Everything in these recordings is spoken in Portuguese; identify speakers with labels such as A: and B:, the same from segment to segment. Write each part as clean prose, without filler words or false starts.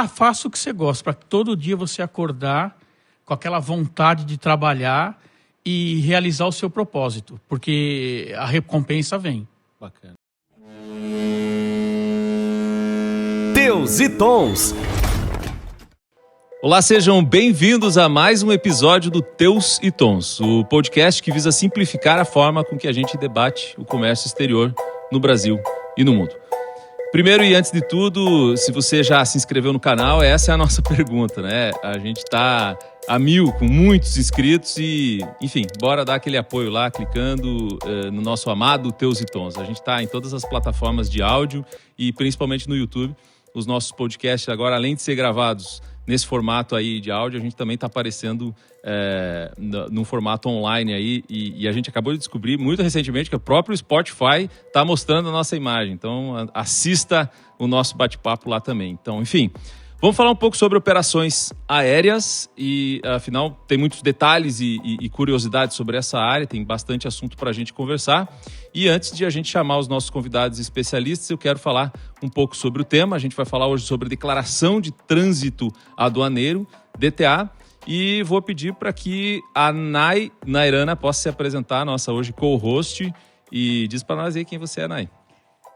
A: faça o que você gosta, para todo dia você acordar com aquela vontade de trabalhar e realizar o seu propósito, porque a recompensa vem.
B: Bacana. Teus e Tons. Olá, sejam bem-vindos a mais um episódio do Teus e Tons, o podcast que visa simplificar a forma com que a gente debate o comércio exterior no Brasil e no mundo. Primeiro e antes de tudo, se você já se inscreveu no canal, essa é a nossa pergunta, né? A gente está a 1000 com muitos inscritos e, enfim, bora dar aquele apoio lá, clicando no nosso amado Teus e Tons. A gente está em todas as plataformas de áudio e principalmente no YouTube. Os nossos podcasts agora, além de ser gravados nesse formato aí de áudio, a gente também está aparecendo num formato online aí e a gente acabou de descobrir muito recentemente que o próprio Spotify está mostrando a nossa imagem. Então, assista o nosso bate-papo lá também. Então, enfim, vamos falar um pouco sobre operações aéreas e, afinal, tem muitos detalhes e curiosidades sobre essa área, tem bastante assunto para a gente conversar. E antes de a gente chamar os nossos convidados especialistas, eu quero falar um pouco sobre o tema. A gente vai falar hoje sobre Declaração de Trânsito Aduaneiro, DTA, e vou pedir para que a Nairana possa se apresentar, a nossa hoje co-host, e diz para nós aí quem você é, Nay.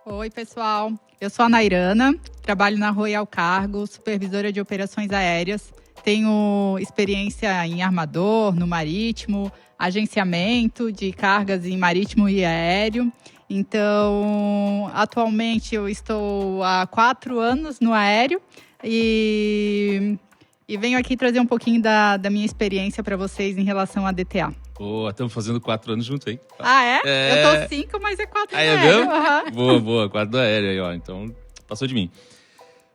C: Oi, pessoal. Eu sou a Nairana, trabalho na Royal Cargo, supervisora de operações aéreas. Tenho experiência em armador, no marítimo, agenciamento de cargas em marítimo e aéreo. Então, atualmente eu estou há 4 anos no aéreo e venho aqui trazer um pouquinho da minha experiência para vocês em relação à DTA.
B: Boa, estamos fazendo 4 anos juntos aí.
C: Ah, é? Eu tô 5, mas é 4 no aéreo.
B: Uhum. Boa, 4 do aéreo aí, ó. Então, passou de mim.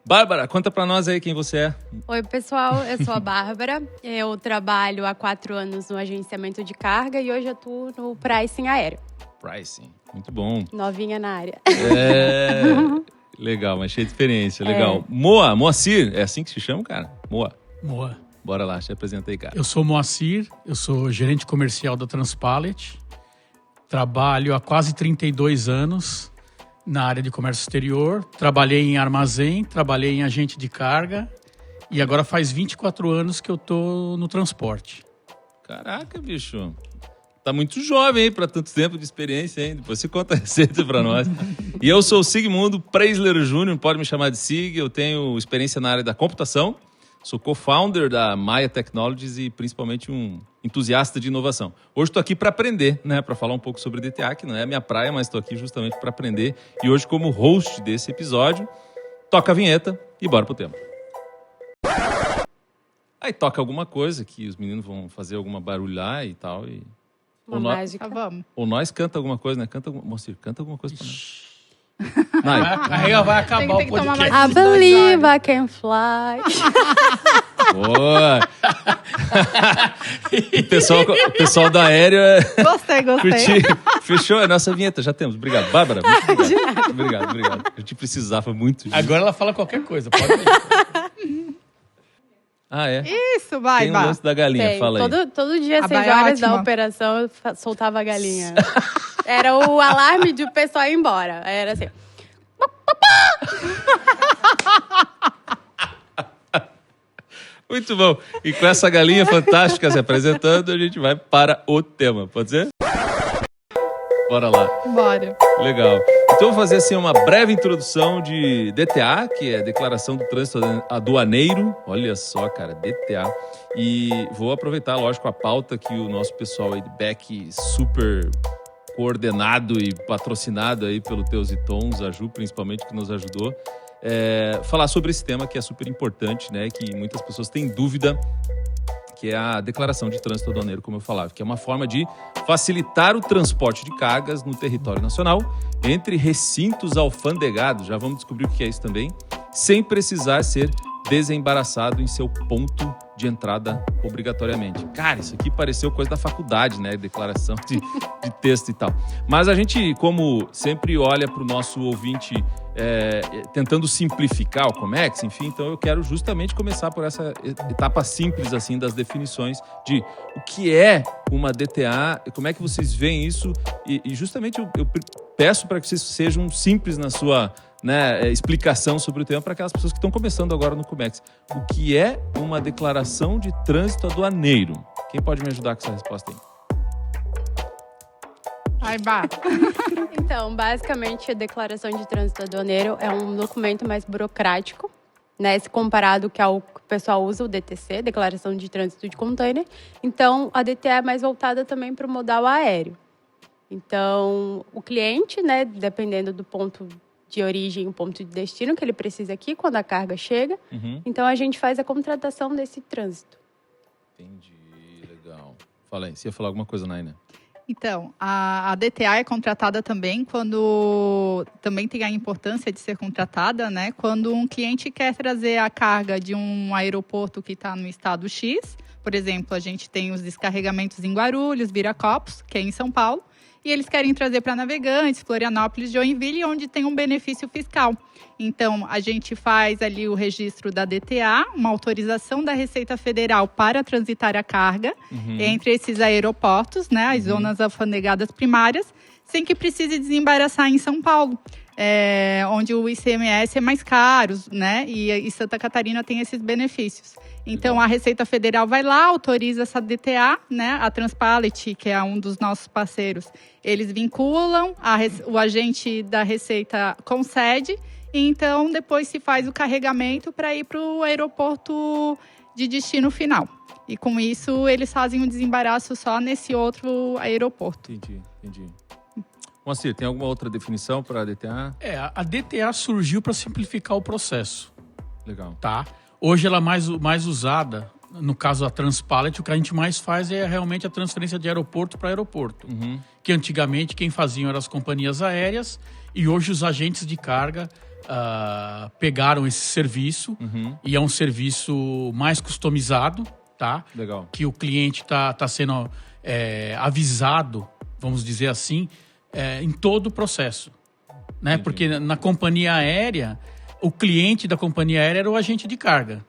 B: Bárbara, conta pra nós aí quem você é.
D: Oi, pessoal, eu sou a Bárbara. Eu trabalho há 4 anos no agenciamento de carga e hoje atuo no pricing aéreo.
B: Pricing, muito bom.
D: Novinha na área.
B: Legal, mas cheia de experiência, legal. Moacir, é assim que se chama, cara? Moa. Bora lá, te apresentei, cara.
A: Eu sou Moacir, eu sou gerente comercial da Transpallet, trabalho há quase 32 anos na área de comércio exterior, trabalhei em armazém, trabalhei em agente de carga e agora faz 24 anos que eu tô no transporte.
B: Caraca, bicho. Tá muito jovem, hein, para tanto tempo de experiência, hein? Depois você conta a receita para nós. E eu sou o Sigmundo Preisler Júnior, pode me chamar de Sig. Eu tenho experiência na área da computação, sou co-founder da Maya Technologies e principalmente um entusiasta de inovação. Hoje estou aqui para aprender, né? Para falar um pouco sobre DTA, que não é a minha praia, mas estou aqui justamente para aprender. E hoje, como host desse episódio, toca a vinheta e bora pro tema. Aí toca alguma coisa que os meninos vão fazer alguma barulho lá e tal.
D: Uma mágica.
C: Vamos.
B: Ou nós canta alguma coisa, né? Moacir, canta alguma coisa pra nós.
A: Vai acabar
C: Tem
A: o
C: que tomar
A: podcast.
C: mais
D: I believe I can fly.
B: Boa! O pessoal da aérea...
C: Gostei.
B: Fechou a nossa vinheta, já temos. Obrigado. Bárbara, muito obrigado. A gente precisava muito disso.
A: Agora ela fala qualquer coisa, pode ir.
B: Ah, é?
C: Isso, vai.
B: Tem um lance da galinha,
D: Tem.
B: fala aí.
D: Todo dia,
C: A
D: 6
C: Baia é
D: horas da
C: ótima.
D: operação, eu soltava a galinha. Era o alarme de o pessoal ir embora. Era assim.
B: Muito bom. E com essa galinha fantástica se apresentando, a gente vai para o tema. Pode ser? Bora lá.
C: Bora.
B: Legal. Então, eu vou fazer assim uma breve introdução de DTA, que é Declaração do Trânsito Aduaneiro. Olha só, cara, DTA. E vou aproveitar, lógico, a pauta que o nosso pessoal aí de back super coordenado e patrocinado aí pelo Teus e Tons, a Ju principalmente, que nos ajudou, falar sobre esse tema que é super importante, né? Que muitas pessoas têm dúvida, que é a Declaração de Trânsito Aduaneiro, como eu falava, que é uma forma de facilitar o transporte de cargas no território nacional entre recintos alfandegados, já vamos descobrir o que é isso também, sem precisar ser desembaraçado em seu ponto de entrada obrigatoriamente. Cara, isso aqui pareceu coisa da faculdade, né? Declaração de texto e tal. Mas a gente, como sempre, olha para o nosso ouvinte tentando simplificar o Comex, enfim, então eu quero justamente começar por essa etapa simples, assim, das definições de o que é uma DTA, como é que vocês veem isso, e justamente eu peço para que vocês sejam simples na sua né, explicação sobre o tema para aquelas pessoas que estão começando agora no Comex. O que é uma declaração de trânsito aduaneiro? Quem pode me ajudar com essa resposta aí?
C: Ai, Bá.
D: Então, basicamente, a declaração de trânsito aduaneiro é um documento mais burocrático, né? Se comparado ao que o pessoal usa, o DTC, Declaração de Trânsito de Container. Então, a DTA é mais voltada também para o modal aéreo. Então, o cliente, né, dependendo do ponto de origem, o ponto de destino que ele precisa aqui, quando a carga chega, então a gente faz a contratação desse trânsito.
B: Entendi, legal. Fala aí, você ia falar alguma coisa, Naina?
C: Então, a DTA é contratada também quando... Também tem a importância de ser contratada, né? Quando um cliente quer trazer a carga de um aeroporto que está no estado X. Por exemplo, a gente tem os descarregamentos em Guarulhos, Viracopos, que é em São Paulo. E eles querem trazer para Navegantes, Florianópolis, Joinville, onde tem um benefício fiscal. Então, a gente faz ali o registro da DTA, uma autorização da Receita Federal para transitar a carga entre esses aeroportos, né, as zonas alfandegadas primárias, sem que precise desembaraçar em São Paulo, onde o ICMS é mais caro, né, e Santa Catarina tem esses benefícios. Então, a Receita Federal vai lá, autoriza essa DTA, né? A Transpallet, que é um dos nossos parceiros, eles vinculam, o agente da Receita concede, e então depois se faz o carregamento para ir para o aeroporto de destino final. E com isso, eles fazem o desembaraço só nesse outro aeroporto.
B: Entendi. Moacir, tem alguma outra definição para a DTA?
A: A DTA surgiu para simplificar o processo.
B: Legal.
A: Tá? Hoje ela é mais usada, no caso da Transpallet, o que a gente mais faz é realmente a transferência de aeroporto para aeroporto. Que antigamente quem faziam eram as companhias aéreas e hoje os agentes de carga pegaram esse serviço e é um serviço mais customizado, tá?
B: Legal.
A: Que o cliente tá sendo avisado, vamos dizer assim, em todo o processo. Né? Porque na companhia aérea... O cliente da companhia aérea era o agente de carga,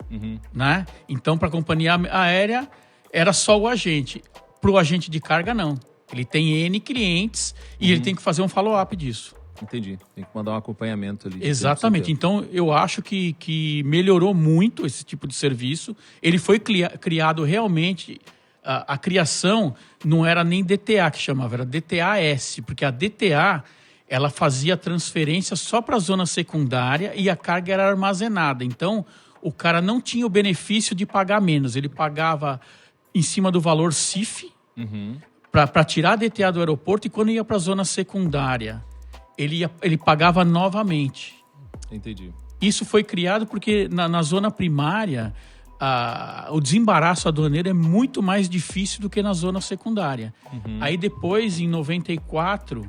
A: né? Então, para a companhia aérea, era só o agente. Para o agente de carga, não. Ele tem N clientes e ele tem que fazer um follow-up disso.
B: Entendi. Tem que mandar um acompanhamento ali.
A: Exatamente. Então, eu acho que melhorou muito esse tipo de serviço. Ele foi criado realmente... A criação não era nem DTA que chamava, era DTA-S, porque a DTA... ela fazia transferência só para a zona secundária e a carga era armazenada. Então, o cara não tinha o benefício de pagar menos. Ele pagava em cima do valor CIF para tirar a DTA do aeroporto e quando ia para a zona secundária, ele pagava novamente.
B: Entendi.
A: Isso foi criado porque na zona primária, o desembaraço aduaneiro é muito mais difícil do que na zona secundária. Aí depois, em 94...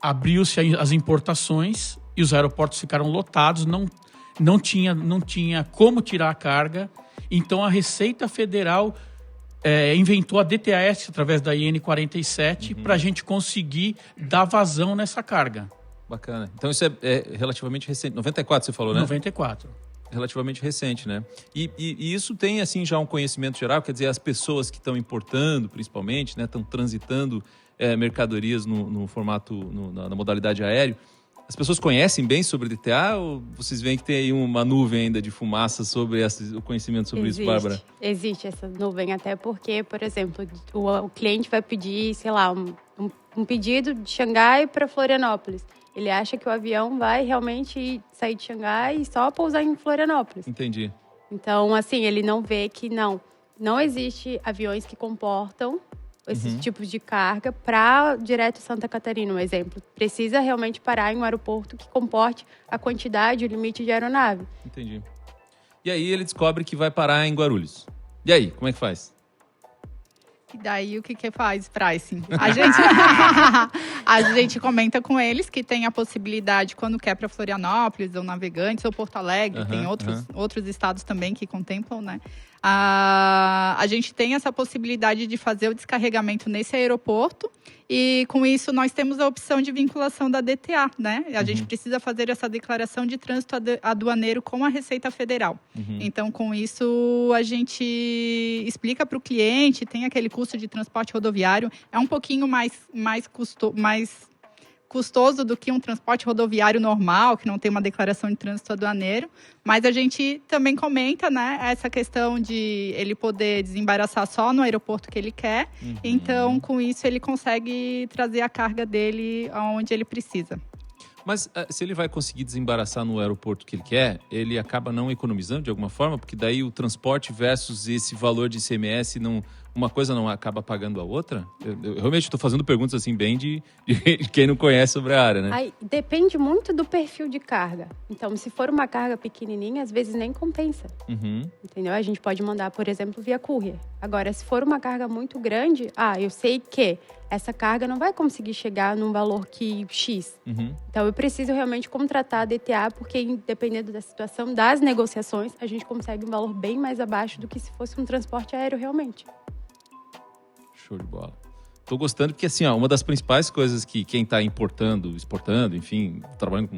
A: abriu-se as importações e os aeroportos ficaram lotados, não tinha como tirar a carga. Então, a Receita Federal inventou a DTAS através da IN 47 para a gente conseguir dar vazão nessa carga.
B: Bacana. Então, isso é relativamente recente. 94 você falou, né?
A: 94.
B: Relativamente recente, né? E isso tem, assim, já um conhecimento geral, quer dizer, as pessoas que estão importando, principalmente, né, estão transitando mercadorias no formato, na modalidade aéreo. As pessoas conhecem bem sobre DTA ou vocês veem que tem aí uma nuvem ainda de fumaça sobre o conhecimento sobre isso, Bárbara?
D: Existe essa nuvem, até porque, por exemplo, o cliente vai pedir, sei lá, um pedido de Xangai para Florianópolis. Ele acha que o avião vai realmente sair de Xangai e só pousar em Florianópolis.
B: Entendi.
D: Então, assim, ele não vê que não existe aviões que comportam esses tipos de carga para direto Santa Catarina, um exemplo. Precisa realmente parar em um aeroporto que comporte a quantidade, o limite de aeronave.
B: Entendi. E aí ele descobre que vai parar em Guarulhos. E aí, como é que faz?
C: E daí, o que faz, pricing? A gente comenta com eles que tem a possibilidade, quando quer para Florianópolis, ou Navegantes, ou Porto Alegre, tem outros estados também que contemplam, né? A gente tem essa possibilidade de fazer o descarregamento nesse aeroporto e, com isso, nós temos a opção de vinculação da DTA, né? A gente precisa fazer essa declaração de trânsito aduaneiro com a Receita Federal. Então, com isso, a gente explica para o custoso do que um transporte rodoviário normal, que não tem uma declaração de trânsito aduaneiro. Mas a gente também comenta, né, essa questão de ele poder desembaraçar só no aeroporto que ele quer. Então, com isso, ele consegue trazer a carga dele aonde ele precisa.
B: Mas se ele vai conseguir desembaraçar no aeroporto que ele quer, ele acaba não economizando de alguma forma? Porque daí o transporte versus esse valor de ICMS, uma coisa não acaba pagando a outra? Eu realmente estou fazendo perguntas assim bem de quem não conhece sobre a área, né?
D: Aí, depende muito do perfil de carga. Então, se for uma carga pequenininha, às vezes nem compensa. Entendeu? A gente pode mandar, por exemplo, via courier. Agora, se for uma carga muito grande, eu sei que essa carga não vai conseguir chegar num valor que X. Então, eu preciso realmente contratar a DTA, porque dependendo da situação, das negociações, a gente consegue um valor bem mais abaixo do que se fosse um transporte aéreo realmente.
B: Show de bola. Tô gostando porque, assim, uma das principais coisas que quem está importando, exportando, enfim, trabalhando com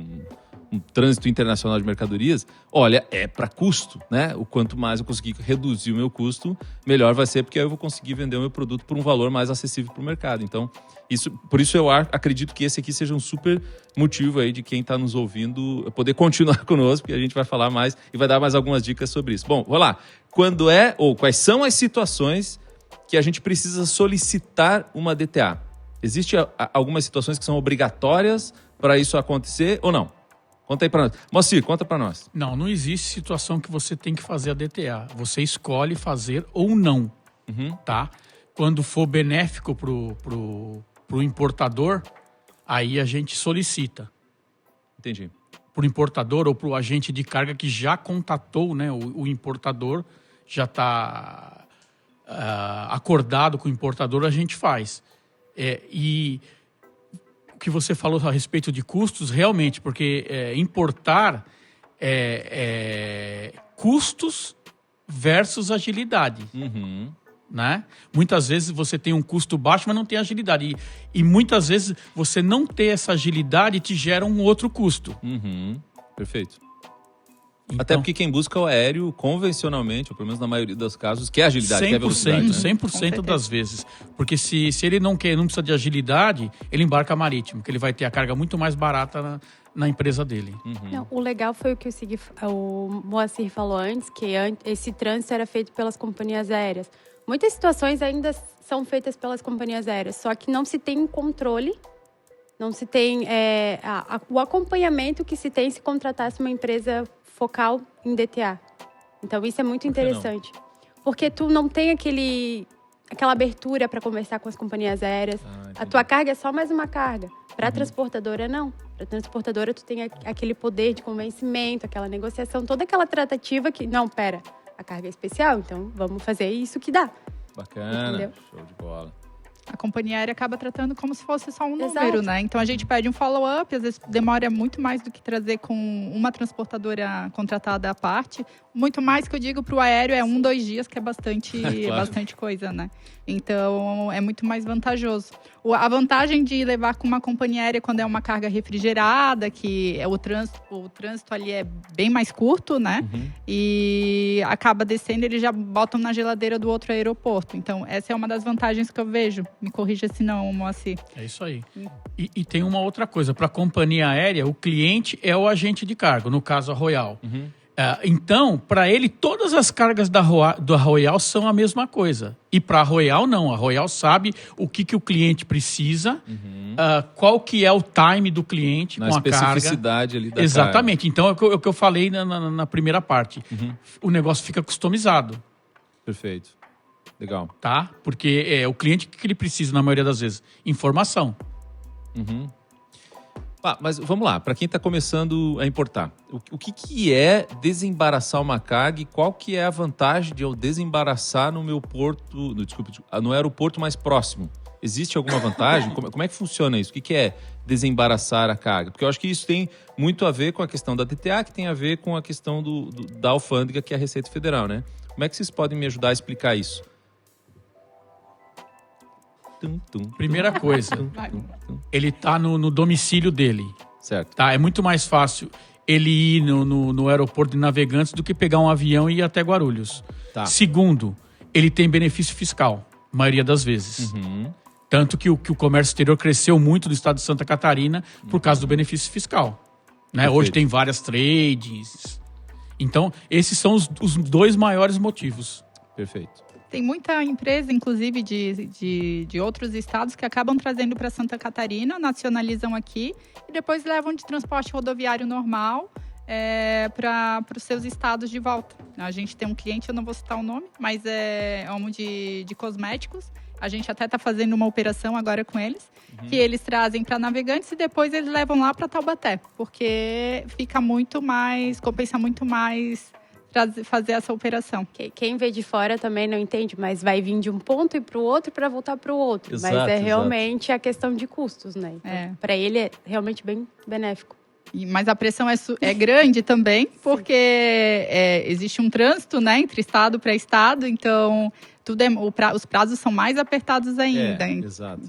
B: um trânsito internacional de mercadorias, olha, é para custo, né? O quanto mais eu conseguir reduzir o meu custo, melhor vai ser, porque aí eu vou conseguir vender o meu produto por um valor mais acessível para o mercado. Então, por isso eu acredito que esse aqui seja um super motivo aí de quem está nos ouvindo poder continuar conosco, porque a gente vai falar mais e vai dar mais algumas dicas sobre isso. Bom, vamos lá. Quais são as situações que a gente precisa solicitar uma DTA? Existem algumas situações que são obrigatórias para isso acontecer ou não? Conta aí para nós. Moacir, conta para nós.
A: Não existe situação que você tem que fazer a DTA. Você escolhe fazer ou não, tá? Quando for benéfico pro importador, aí a gente solicita.
B: Entendi.
A: Pro importador ou pro agente de carga que já contatou, né? O importador já está acordado com o importador, a gente faz. E o que você falou a respeito de custos, realmente, porque importar custos versus agilidade. Né? Muitas vezes você tem um custo baixo, mas não tem agilidade. E muitas vezes você não ter essa agilidade te gera um outro custo.
B: Perfeito.
A: Então,
B: até porque quem busca o aéreo convencionalmente, ou pelo menos na maioria dos casos, quer agilidade, quer velocidade.
A: 100% das vezes. Porque se ele não precisa de agilidade, ele embarca marítimo, que ele vai ter a carga muito mais barata na empresa dele.
D: Não, o legal foi o que o Moacir falou antes, que esse trânsito era feito pelas companhias aéreas. Muitas situações ainda são feitas pelas companhias aéreas, só que não se tem controle, não se tem o acompanhamento que se tem se contratasse uma empresa focal em DTA. Então, isso é muito interessante. Porque tu não tem aquela abertura para conversar com as companhias aéreas. A tua carga é só mais uma carga. Para a transportadora, não. Para a transportadora, tu tem aquele poder de convencimento, aquela negociação, toda aquela tratativa que... Não, pera, a carga é especial, então vamos fazer isso que dá.
B: Bacana,
D: entendeu?
B: Show de bola.
C: A companhia aérea acaba tratando como se fosse só um número, né? Então, a gente pede um follow-up, às vezes demora muito mais do que trazer com uma transportadora contratada à parte. Muito mais que eu digo para o aéreo 1-2 dias, que é bastante,
B: claro.
C: bastante coisa, né? Então, é muito mais vantajoso. A vantagem de levar com uma companhia aérea quando é uma carga refrigerada, que o trânsito ali é bem mais curto, né? E acaba descendo, eles já botam na geladeira do outro aeroporto. Então, essa é uma das vantagens que eu vejo. Me corrija se não, Moacir.
A: É isso aí. E tem uma outra coisa. Para a companhia aérea, o cliente é o agente de cargo, no caso a Royal. Então, para ele, todas as cargas da Royal são a mesma coisa. E para a Royal, não. A Royal sabe o que o cliente precisa, qual que é o time do cliente com a carga.
B: Na especificidade ali da
A: Exatamente.
B: carga.
A: Então, é o que eu falei na primeira parte. O negócio fica customizado.
B: Perfeito. Legal.
A: Tá? Porque o cliente, o que ele precisa, na maioria das vezes? Informação.
B: Mas vamos lá, para quem está começando a importar, o que é desembaraçar uma carga e qual que é a vantagem de eu desembaraçar no meu porto, no aeroporto mais próximo? Existe alguma vantagem? Como é que funciona isso? O que é desembaraçar a carga? Porque eu acho que isso tem muito a ver com a questão da DTA, que tem a ver com a questão da alfândega, que é a Receita Federal, né? Como é que vocês podem me ajudar a explicar isso?
A: Primeira coisa, ele tá no domicílio dele.
B: Certo.
A: Tá? É muito mais fácil ele ir no aeroporto de Navegantes do que pegar um avião e ir até Guarulhos.
B: Tá.
A: Segundo, ele tem benefício fiscal, maioria das vezes. Tanto que o comércio exterior cresceu muito no estado de Santa Catarina por causa do benefício fiscal. Né? Hoje tem várias trades. Então, esses são os 2 maiores motivos.
B: Perfeito.
C: Tem muita empresa, inclusive, de outros estados que acabam trazendo para Santa Catarina, nacionalizam aqui e depois levam de transporte rodoviário normal para os seus estados de volta. A gente tem um cliente, eu não vou citar o nome, mas é um de cosméticos. A gente até está fazendo uma operação agora com eles, que eles trazem para Navegantes e depois eles levam lá para Taubaté, porque fica muito mais, compensa muito mais fazer essa operação.
D: Quem vê de fora também não entende, mas vai vir de um ponto e para o outro para voltar para o outro.
B: Exato,
D: mas realmente a questão de custos, né? Então, para ele é realmente bem benéfico.
C: Mas a pressão é grande também, porque existe um trânsito, né, entre estado para estado, então os prazos são mais apertados ainda.
B: Exato.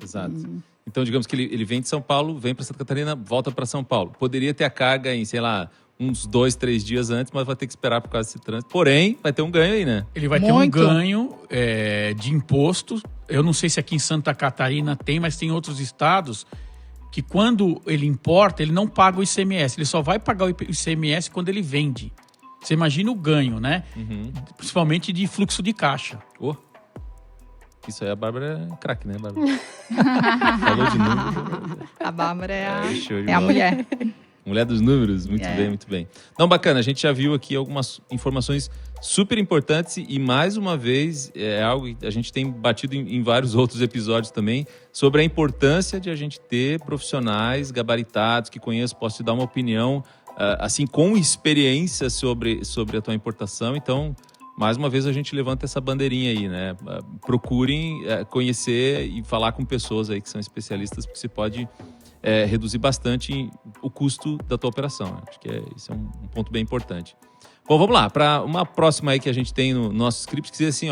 B: Então, digamos que ele vem de São Paulo, vem para Santa Catarina, volta para São Paulo. Poderia ter a carga em, sei lá, uns 2, 3 dias antes, mas vai ter que esperar por causa desse trânsito. Porém, vai ter um ganho aí, né?
A: Ele vai ter um ganho de imposto. Eu não sei se aqui em Santa Catarina tem, mas tem outros estados que quando ele importa, ele não paga o ICMS. Ele só vai pagar o ICMS quando ele vende. Você imagina o ganho, né? Principalmente de fluxo de caixa.
B: Isso aí a Bárbara é craque, né, Bárbara? Falou de números.
C: A Bárbara é a mulher.
B: Mulher dos números, muito bem, muito bem. Não, bacana, a gente já viu aqui algumas informações super importantes e mais uma vez é algo que a gente tem batido em vários outros episódios também sobre a importância de a gente ter profissionais gabaritados que conheçam, posso te dar uma opinião assim com experiência sobre a tua importação. Então, mais uma vez a gente levanta essa bandeirinha aí, né? Procurem conhecer e falar com pessoas aí que são especialistas, porque você pode reduzir bastante o custo da tua operação. Né? Acho que isso é um ponto bem importante. Bom, vamos lá. Para uma próxima aí que a gente tem no nosso script, que diz assim,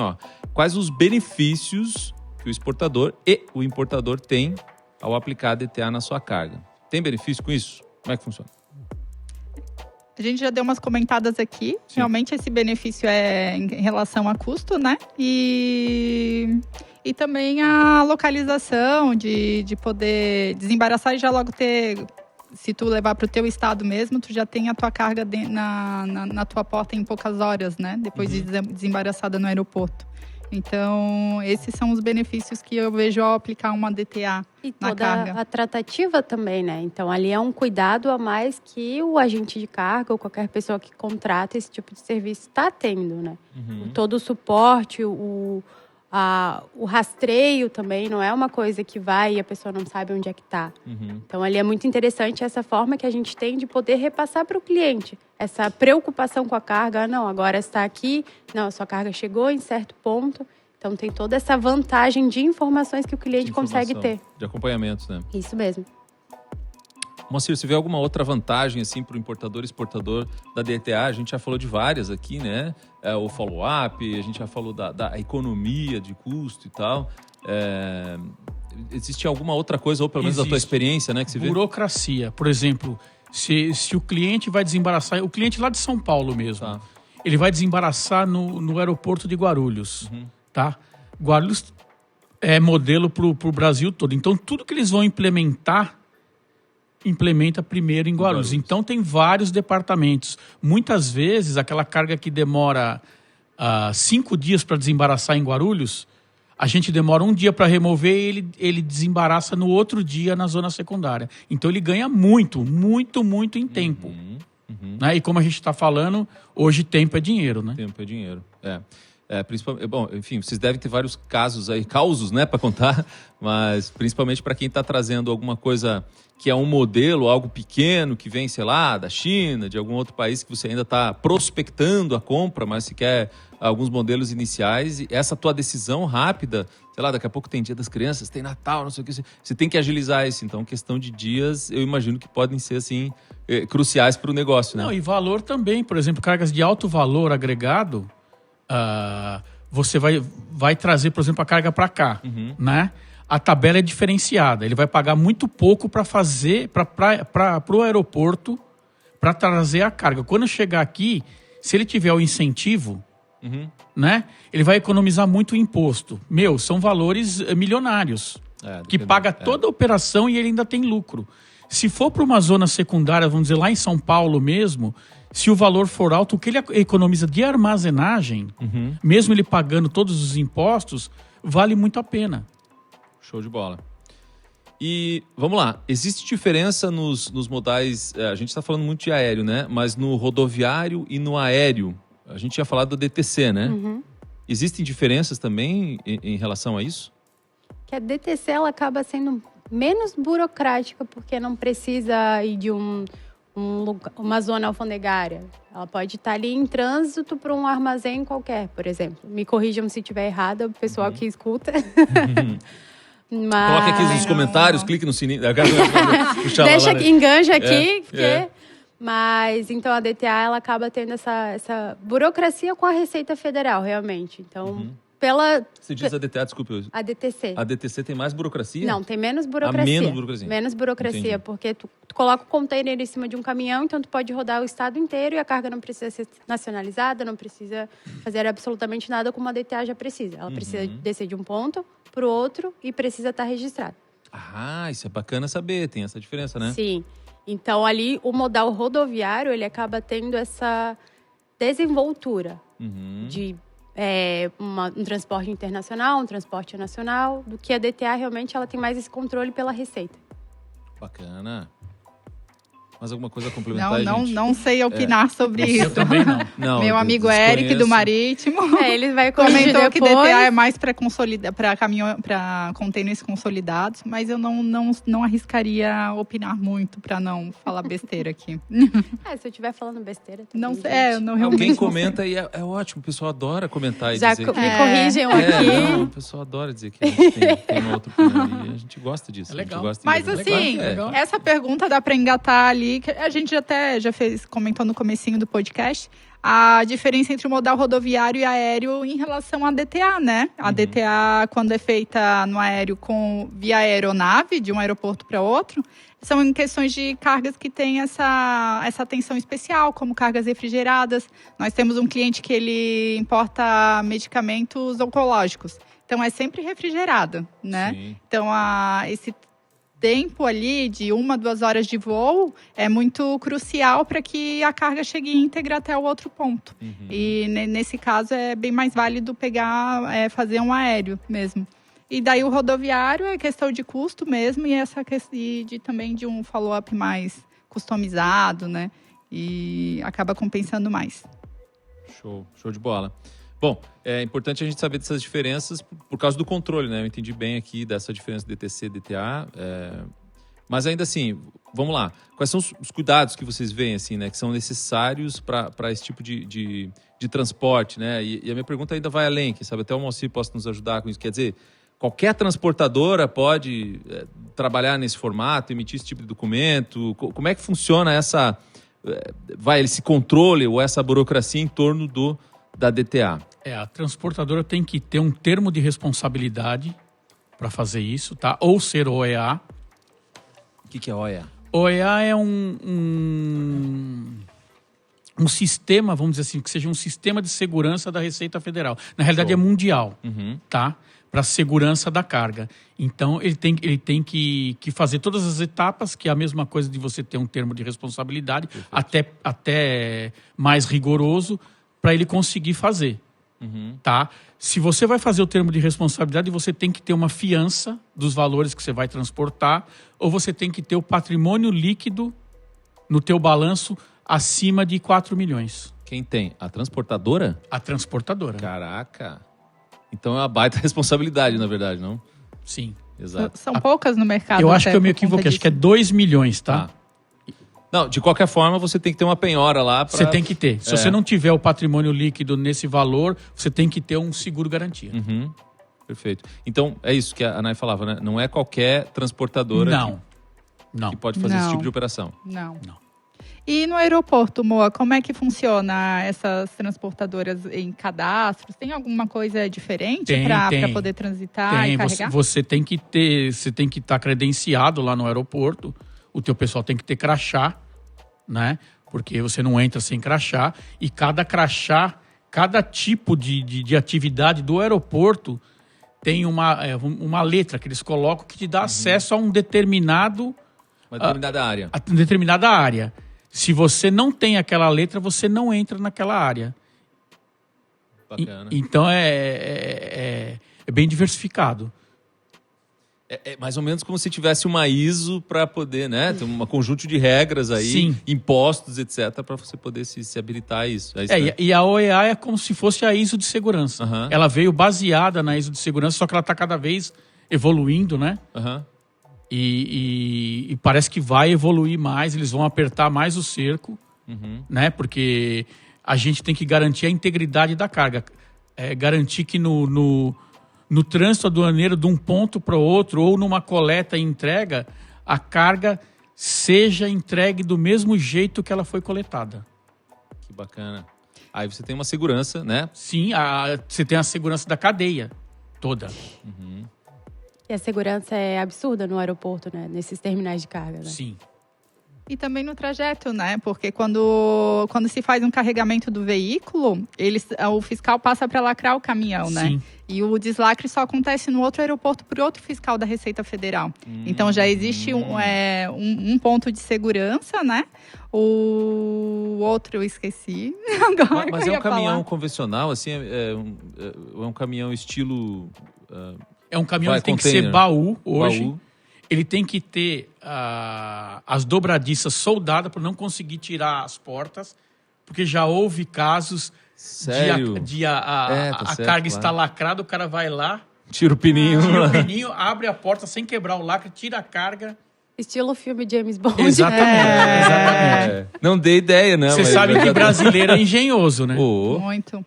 B: quais os benefícios que o exportador e o importador têm ao aplicar a DTA na sua carga? Tem benefício com isso? Como é que funciona?
C: A gente já deu umas comentadas aqui. Sim. Realmente esse benefício é em relação a custo, né? E também a localização de poder desembaraçar e já logo ter, se tu levar para o teu estado mesmo, tu já tem a tua carga na tua porta em poucas horas, né? Depois de desembaraçada no aeroporto. Então, esses são os benefícios que eu vejo ao aplicar uma DTA na carga. E
D: toda a tratativa também, né? Então, ali é um cuidado a mais que o agente de carga ou qualquer pessoa que contrata esse tipo de serviço está tendo, né? Todo o suporte, o rastreio também não é uma coisa que vai e a pessoa não sabe onde é que está. Então, ali é muito interessante essa forma que a gente tem de poder repassar para o cliente. Essa preocupação com a carga, não, agora está aqui, não, a sua carga chegou em certo ponto. Então, tem toda essa vantagem de informações que o cliente consegue ter.
B: De acompanhamento, né?
D: Isso mesmo.
B: Moacir, você vê alguma outra vantagem assim, para o importador e exportador da DTA? A gente já falou de várias aqui, né? O follow-up, a gente já falou da economia de custo e tal. Existe alguma outra coisa, ou pelo menos da tua experiência, né? Que você vê?
A: Burocracia. Por exemplo, se o cliente vai desembaraçar... O cliente lá de São Paulo mesmo. Tá. Ele vai desembaraçar no aeroporto de Guarulhos. Tá? Guarulhos é modelo para o Brasil todo. Então, tudo que eles vão implementa primeiro em Guarulhos. Então, tem vários departamentos. Muitas vezes, aquela carga que demora 5 dias para desembaraçar em Guarulhos, a gente demora 1 dia para remover e ele desembaraça no outro dia na zona secundária. Então, ele ganha muito em tempo. Né? E como a gente está falando, hoje tempo é dinheiro, né?
B: Tempo é dinheiro, principalmente, bom, enfim, vocês devem ter vários causos, né, para contar, mas principalmente para quem está trazendo alguma coisa que é um modelo, algo pequeno que vem, sei lá, da China, de algum outro país que você ainda está prospectando a compra, mas se quer alguns modelos iniciais, e essa tua decisão rápida, sei lá, daqui a pouco tem Dia das Crianças, tem Natal, não sei o que, você tem que agilizar isso. Então, questão de dias, eu imagino que podem ser, assim, cruciais para o negócio, né?
A: Não, e valor também, por exemplo, cargas de alto valor agregado, você vai trazer, por exemplo, a carga para cá, né? A tabela é diferenciada. Ele vai pagar muito pouco para fazer para o aeroporto para trazer a carga. Quando chegar aqui, se ele tiver o incentivo, né? Ele vai economizar muito imposto. São valores milionários. que paga toda a operação e ele ainda tem lucro. Se for para uma zona secundária, vamos dizer, lá em São Paulo mesmo, se o valor for alto, o que ele economiza de armazenagem, mesmo ele pagando todos os impostos, vale muito a pena.
B: Show de bola. E, vamos lá, existe diferença nos modais, a gente está falando muito de aéreo, né? Mas no rodoviário e no aéreo, a gente tinha falado do DTC, né? Existem diferenças também em relação a isso?
D: Que a DTC ela acaba sendo menos burocrática, porque não precisa ir de uma zona alfandegária. Ela pode estar ali em trânsito para um armazém qualquer, por exemplo. Me corrijam se estiver errada, o pessoal que escuta. Mas...
B: Coloque aqui nos comentários, clique no sininho.
D: Deixa aqui, enganja aqui, porque... Mas, então, a DTA, ela acaba tendo essa burocracia com a Receita Federal, realmente. Então,
B: Você diz a DTA, desculpa.
D: A DTC.
B: A DTC tem mais burocracia?
D: Não, tem menos burocracia.
B: Menos burocracia.
D: Menos burocracia,
B: Entendi.
D: Porque tu coloca o container em cima de um caminhão, então tu pode rodar o estado inteiro e a carga não precisa ser nacionalizada, não precisa fazer absolutamente nada como a DTA já precisa. Ela precisa descer de um ponto para o outro e precisa estar registrada.
B: Ah, isso é bacana saber, tem essa diferença, né?
D: Sim. Então, ali, o modal rodoviário, ele acaba tendo essa desenvoltura de um transporte internacional, um transporte nacional, do que a DTA, realmente, ela tem mais esse controle pela Receita.
B: Bacana. Mais alguma coisa a complementar, gente?
C: Não sei opinar sobre isso.
A: Eu também não.
B: Não,
C: Meu amigo Eric, do Marítimo,
D: Ele vai corrigir
C: comentou que
D: depois.
C: DTA é mais para containers consolidados, mas eu não arriscaria opinar muito para não falar besteira aqui.
D: Se eu estiver falando besteira também,
C: Não
D: gente.
C: sei, eu não realmente
B: Alguém
C: não sei.
B: comenta e é ótimo, o pessoal adora comentar e
D: Já
B: dizer que...
D: me corrigem aqui.
B: O pessoal adora dizer que a gente tem uma outra opinião e a gente gosta disso.
A: É legal.
B: A gente gosta de
C: Mas
B: ver.
C: assim,
A: legal.
C: essa pergunta dá para engatar ali, que a gente comentou no comecinho do podcast, a diferença entre o modal rodoviário e aéreo em relação à DTA, né? A DTA, quando é feita no aéreo via aeronave, de um aeroporto para outro, são em questões de cargas que têm essa atenção especial, como cargas refrigeradas. Nós temos um cliente que ele importa medicamentos oncológicos. Então, é sempre refrigerado, né?
B: Sim.
C: Então, esse tempo ali de 1-2 horas de voo é muito crucial para que a carga chegue íntegra até o outro ponto. E nesse caso é bem mais válido fazer um aéreo mesmo. E daí o rodoviário é questão de custo mesmo e essa questão também de um follow-up mais customizado, né? E acaba compensando mais.
B: Show de bola. Bom, é importante a gente saber dessas diferenças por causa do controle, né? Eu entendi bem aqui dessa diferença DTC e DTA. Mas ainda assim, vamos lá. Quais são os cuidados que vocês veem, assim, né? Que são necessários para esse tipo de transporte, né? E a minha pergunta ainda vai além, que sabe? Até o Moacir possa nos ajudar com isso. Quer dizer, qualquer transportadora pode trabalhar nesse formato, emitir esse tipo de documento? Como é que funciona esse controle ou essa burocracia em torno da DTA?
A: A transportadora tem que ter um termo de responsabilidade para fazer isso, tá? Ou ser OEA.
B: O que é OEA?
A: OEA é um sistema, vamos dizer assim, que seja um sistema de segurança da Receita Federal. Na realidade é mundial, tá? Para segurança da carga. Então, ele tem que fazer todas as etapas, que é a mesma coisa de você ter um termo de responsabilidade, até mais rigoroso, para ele conseguir fazer. Tá? Se você vai fazer o termo de responsabilidade, você tem que ter uma fiança dos valores que você vai transportar, ou você tem que ter o patrimônio líquido no teu balanço acima de 4 milhões.
B: Quem tem? A transportadora?
A: A transportadora.
B: Caraca! Então é uma baita responsabilidade, na verdade, não?
A: Sim.
B: Exato.
C: São poucas no mercado.
A: Eu acho que eu me equivoquei, acho que é 2 milhões, tá?
B: Não, de qualquer forma, você tem que ter uma penhora lá.
A: Você tem que ter. Se você não tiver o patrimônio líquido nesse valor, você tem que ter um seguro garantia.
B: Perfeito. Então, é isso que a Nay falava, né? Não é qualquer transportadora que pode fazer esse tipo de operação.
C: Não. E no aeroporto, Moa, como é que funciona essas transportadoras em cadastros? Tem alguma coisa diferente para poder transitar e carregar?
A: Você tem que estar credenciado lá no aeroporto. O teu pessoal tem que ter crachá, né? Porque você não entra sem crachá. E cada crachá, cada tipo de atividade do aeroporto tem uma letra que eles colocam que te dá acesso a uma determinada
B: área.
A: A determinada área. Se você não tem aquela letra, você não entra naquela área.
B: Bacana.
A: Então é bem diversificado.
B: É mais ou menos como se tivesse uma ISO para poder, né? Tem um conjunto de regras aí,
A: Sim.
B: impostos, etc., para você poder se habilitar a isso. É isso, né?
A: E a OEA é como se fosse a ISO de segurança.
B: Uhum.
A: Ela veio baseada na ISO de segurança, só que ela está cada vez evoluindo, né?
B: Uhum.
A: E parece que vai evoluir mais, eles vão apertar mais o cerco, né? Porque a gente tem que garantir a integridade da carga. Garantir que no trânsito aduaneiro de um ponto para o outro ou numa coleta e entrega, a carga seja entregue do mesmo jeito que ela foi coletada.
B: Que bacana. Aí você tem uma segurança, né?
A: Sim, você tem a segurança da cadeia toda.
D: E a segurança é absurda no aeroporto, né? Nesses terminais de carga, né?
A: Sim.
C: E também no trajeto, né? Porque quando se faz um carregamento do veículo, o fiscal passa para lacrar o caminhão, né?
A: Sim.
C: E o deslacre só acontece no outro aeroporto por outro fiscal da Receita Federal. Então já existe um ponto de segurança, né? O outro eu esqueci. Agora
B: Mas
C: que eu
B: é
C: ia
B: um caminhão
C: falar.
B: convencional, assim? É um caminhão estilo...
A: É um caminhão
B: Vai,
A: que tem que
B: container.
A: ser baú hoje.
B: Baú.
A: Ele tem que ter as dobradiças soldadas para não conseguir tirar as portas, porque já houve casos
B: Sério?
A: de a
B: certo,
A: carga está lacrada, o cara vai lá,
B: Tira o pininho.
A: tira o pininho, abre a porta sem quebrar o lacre, tira a carga.
D: Estilo filme James Bond.
A: Exatamente.
B: Não dei ideia, né?
A: Você
B: mas-
A: sabe que brasileiro é engenhoso, né?
B: Pô.
C: Muito.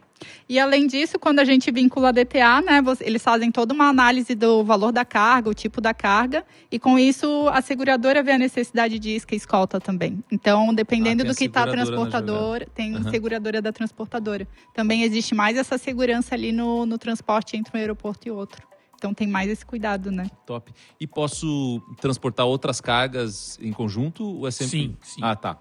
C: E além disso, quando a gente vincula a DTA, né, eles fazem toda uma análise do valor da carga, o tipo da carga, e com isso a seguradora vê a necessidade de isca e escolta também. Então, dependendo
B: tem a
C: do que está a
B: seguradora na
C: transportadora, tem seguradora da transportadora. Também existe mais essa segurança ali no transporte entre um aeroporto e outro. Então tem mais esse cuidado, né?
B: Top. E posso transportar outras cargas em conjunto? Ou é sempre...
A: Sim.
B: Ah, tá.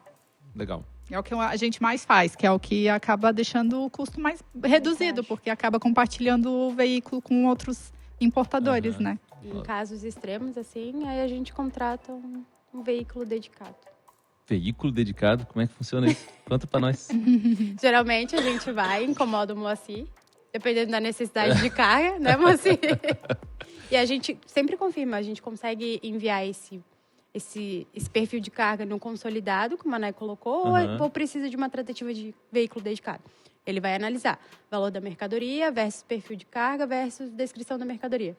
B: Legal.
C: É o que a gente mais faz, que é o que acaba deixando o custo mais reduzido, porque acaba compartilhando o veículo com outros importadores, né?
D: Em casos extremos, assim, aí a gente contrata um veículo dedicado.
B: Veículo dedicado? Como é que funciona isso? Conta pra nós.
D: Geralmente a gente vai, incomoda o Moacir, dependendo da necessidade de carga, né, Moacir? E a gente sempre confirma, a gente consegue enviar esse perfil de carga no consolidado, como a Nai colocou, ou precisa de uma tratativa de veículo dedicado. Ele vai analisar valor da mercadoria versus perfil de carga versus descrição da mercadoria.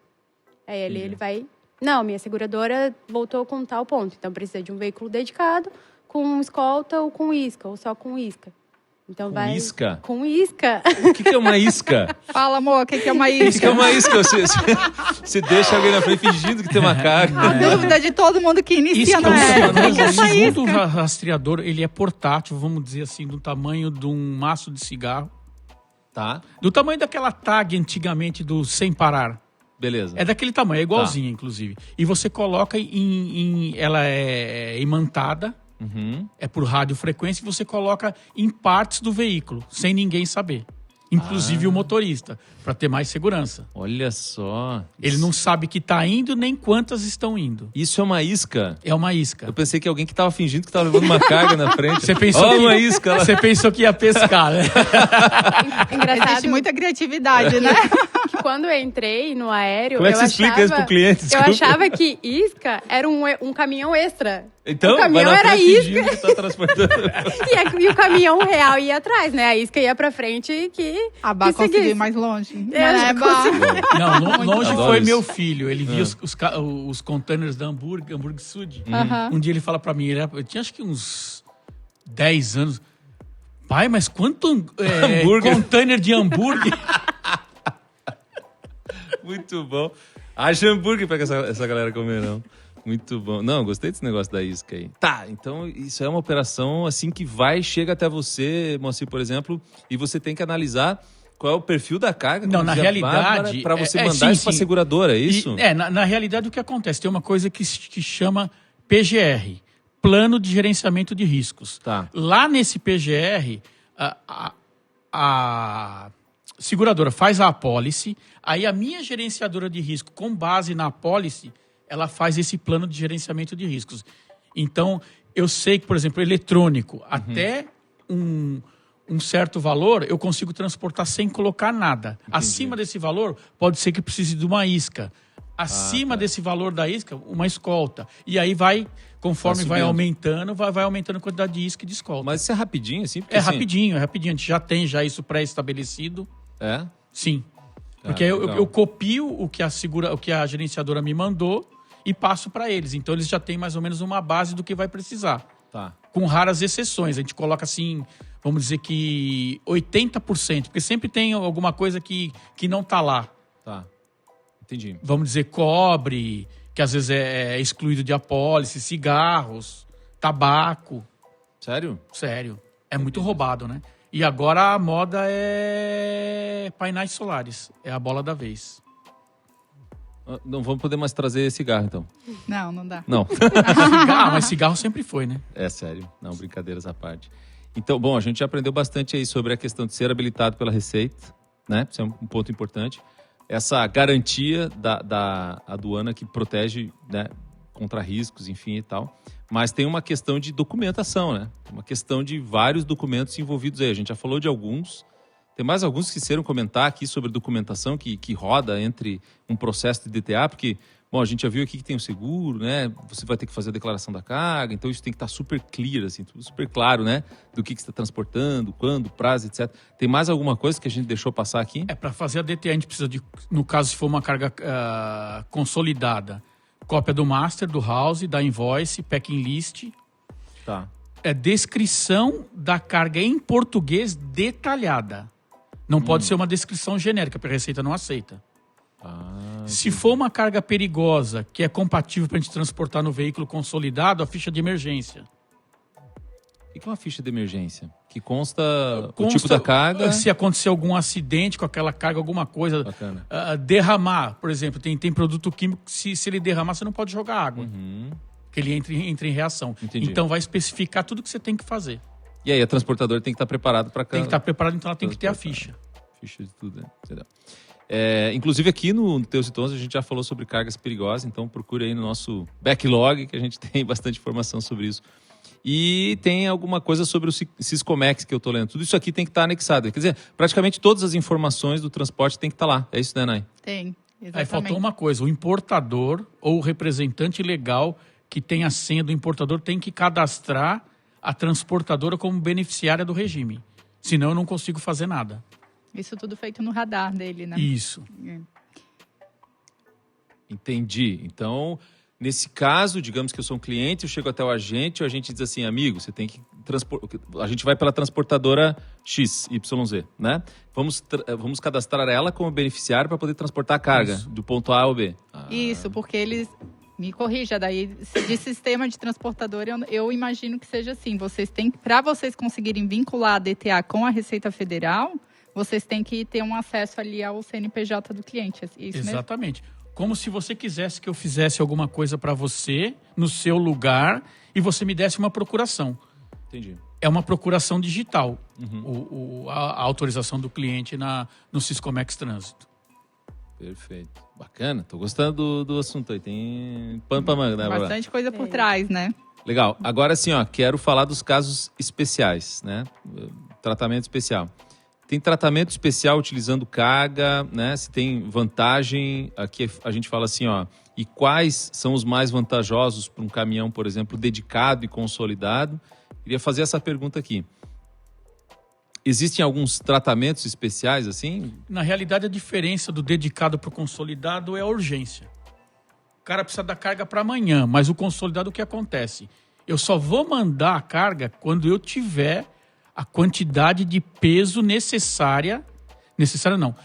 D: Aí ele vai... Não, minha seguradora voltou com tal ponto, então precisa de um veículo dedicado com escolta ou com isca, ou só com isca. Então
B: Com isca?
D: Com isca.
B: O que é uma isca?
C: Fala, amor, o que é uma
B: O que
C: isca?
B: é uma isca? Você deixa alguém na frente fingindo que tem uma carga.
C: A dúvida de todo mundo que inicia
A: Isso que é
C: na
A: um
C: época. O que é essa
A: segundo
C: isca?
A: rastreador, ele é portátil, vamos dizer assim, do tamanho de um maço de cigarro.
B: Tá,
A: Do tamanho daquela tag antigamente do Sem Parar.
B: beleza.
A: É daquele tamanho, é igualzinha, inclusive. E você coloca ela é imantada, é por radiofrequência, e você coloca em partes do veículo, sem ninguém saber. Inclusive o motorista, para ter mais segurança.
B: Olha só.
A: Ele não sabe que está indo nem quantas estão indo.
B: Isso é uma isca?
A: É uma isca.
B: Eu pensei que alguém que tava fingindo que tava levando uma carga na frente.
A: Você pensou,
B: Ó, uma isca lá.
A: você pensou que ia pescar, né?
D: Engraçado
C: Existe muita criatividade, né?
D: que quando eu entrei no aéreo,
B: Como é que
D: eu
B: você explica
D: achava,
B: isso pro cliente?
D: Eu
B: Desculpa.
D: achava que isca era um caminhão extra.
B: Então,
D: o caminhão
B: vai na
D: era
B: frente
D: isca.
B: fingindo que tá transportando.
D: E o caminhão real ia atrás, né? A isca ia pra frente e que
C: A Bá
D: que
C: conseguiu ir
D: seguisse.
C: mais longe.
D: Eu já consegui.
A: Não, longe
B: Adoro
A: foi
B: isso.
A: meu filho. Ele via os containers da Hamburg Sud.
C: Aham.
A: Um dia ele fala pra mim, eu tinha acho que uns 10 anos. Pai, mas quanto
B: Hambúrguer.
A: container de hambúrguer?
B: Muito bom. Haja hambúrguer pra que essa galera comer, não. Muito bom. Não, gostei desse negócio da isca aí. Tá, então isso é uma operação assim que chega até você, Moacir, por exemplo, e você tem que analisar qual é o perfil da carga.
A: Não,
B: como
A: na
B: dizia a
A: realidade,
B: Bárbara, pra você
A: sim,
B: mandar isso pra
A: sim.
B: seguradora, é isso?
A: Na realidade, o que acontece? Tem uma coisa que chama PGR, Plano de Gerenciamento de Riscos.
B: Tá.
A: Lá nesse PGR, seguradora faz a apólice, aí a minha gerenciadora de risco, com base na apólice, ela faz esse plano de gerenciamento de riscos. Então, eu sei que, por exemplo, eletrônico, até um certo valor, eu consigo transportar sem colocar nada.
B: Entendi.
A: Acima desse valor, pode ser que precise de uma isca. Acima desse valor da isca, uma escolta. E aí vai, conforme vai aumentando, vai aumentando a quantidade de isca e de escolta.
B: Mas isso é rapidinho, assim? Porque,
A: É
B: assim...
A: rapidinho. A gente já tem isso pré-estabelecido.
B: É?
A: Sim. Porque eu copio o que a gerenciadora me mandou e passo para eles. Então, eles já têm mais ou menos uma base do que vai precisar.
B: Tá.
A: Com raras exceções. A gente coloca assim, vamos dizer que 80%. Porque sempre tem alguma coisa que não está lá.
B: Tá. Entendi.
A: Vamos dizer cobre, que às vezes é excluído de apólice, cigarros, tabaco.
B: Sério?
A: Sério. É muito roubado, né? E agora a moda é painéis solares. É a bola da vez.
B: Não vamos poder mais trazer cigarro, então.
C: Não dá.
B: Não.
A: Mas cigarro sempre foi, né?
B: É sério. Não, brincadeiras à parte. Então, bom, a gente já aprendeu bastante aí sobre a questão de ser habilitado pela Receita, né? Isso é um ponto importante. Essa garantia da aduana que protege, né, contra riscos, enfim e tal. Mas tem uma questão de documentação, né? Uma questão de vários documentos envolvidos aí. A gente já falou de alguns. Tem mais alguns que quisieram comentar aqui sobre documentação que roda entre um processo de DTA, porque, bom, a gente já viu aqui que tem o seguro, né? Você vai ter que fazer a declaração da carga, então isso tem que estar super clear, assim, tudo super claro, né? Do que você está transportando, quando, prazo, etc. Tem mais alguma coisa que a gente deixou passar aqui?
A: Para fazer a DTA, a gente precisa de, no caso, se for uma carga consolidada, cópia do master, do house, da invoice, packing list.
B: Tá.
A: Descrição da carga em português detalhada. Não pode ser uma descrição genérica, porque a Receita não aceita. Se for uma carga perigosa, que é compatível para a gente transportar no veículo consolidado, a ficha de emergência.
B: O que é uma ficha de emergência? Que consta o tipo da carga?
A: Se acontecer algum acidente com aquela carga, alguma coisa.
B: Bacana.
A: Derramar, por exemplo, tem produto químico que se ele derramar, você não pode jogar água. Que ele entra em reação.
B: Entendi.
A: Então vai especificar tudo que você tem que fazer.
B: E aí a transportadora tem que estar preparado para...
A: Tem que estar preparado, então ela tem que ter a ficha.
B: Ficha de tudo, né? Entendeu? Inclusive aqui no Teus e Tons a gente já falou sobre cargas perigosas, então procure aí no nosso backlog que a gente tem bastante informação sobre isso. E tem alguma coisa sobre o Siscomex que eu tô lendo. Tudo isso aqui tem que estar anexado. Quer dizer, praticamente todas as informações do transporte tem que estar lá. É isso, né, Nay?
C: Tem, exatamente.
A: Aí faltou uma coisa, o importador ou o representante legal que tem a senha do importador tem que cadastrar a transportadora como beneficiária do regime. Senão eu não consigo fazer nada.
C: Isso tudo feito no radar dele, né?
A: Isso.
B: Entendi. Então, nesse caso, digamos que eu sou um cliente, eu chego até o agente diz assim, amigo, você tem que transportar... A gente vai pela transportadora XYZ, né? Vamos cadastrar ela como beneficiária para poder transportar a carga do ponto A ao B.
C: Isso, porque eles... Me corrija, daí de sistema de transportadora eu imagino que seja assim. Para vocês conseguirem vincular a DTA com a Receita Federal, vocês têm que ter um acesso ali ao CNPJ do cliente. É isso
A: Exatamente. Mesmo? Como se você quisesse que eu fizesse alguma coisa para você, no seu lugar, e você me desse uma procuração.
B: Entendi.
A: É uma procuração digital, a autorização do cliente no Siscomex Trânsito.
B: Perfeito. Bacana. Tô gostando do assunto aí. Tem pano pra manga, né?
C: Bastante coisa por trás, né?
B: Legal. Agora sim, quero falar dos casos especiais, né? Tratamento especial. Tem tratamento especial utilizando carga, né? Se tem vantagem, aqui a gente fala assim, e quais são os mais vantajosos para um caminhão, por exemplo, dedicado e consolidado? Queria fazer essa pergunta aqui. Existem alguns tratamentos especiais, assim?
A: Na realidade, a diferença do dedicado para o consolidado é a urgência. O cara precisa da carga para amanhã, mas o consolidado, o que acontece? Eu só vou mandar a carga quando eu tiver a quantidade de peso necessária. Necessária não,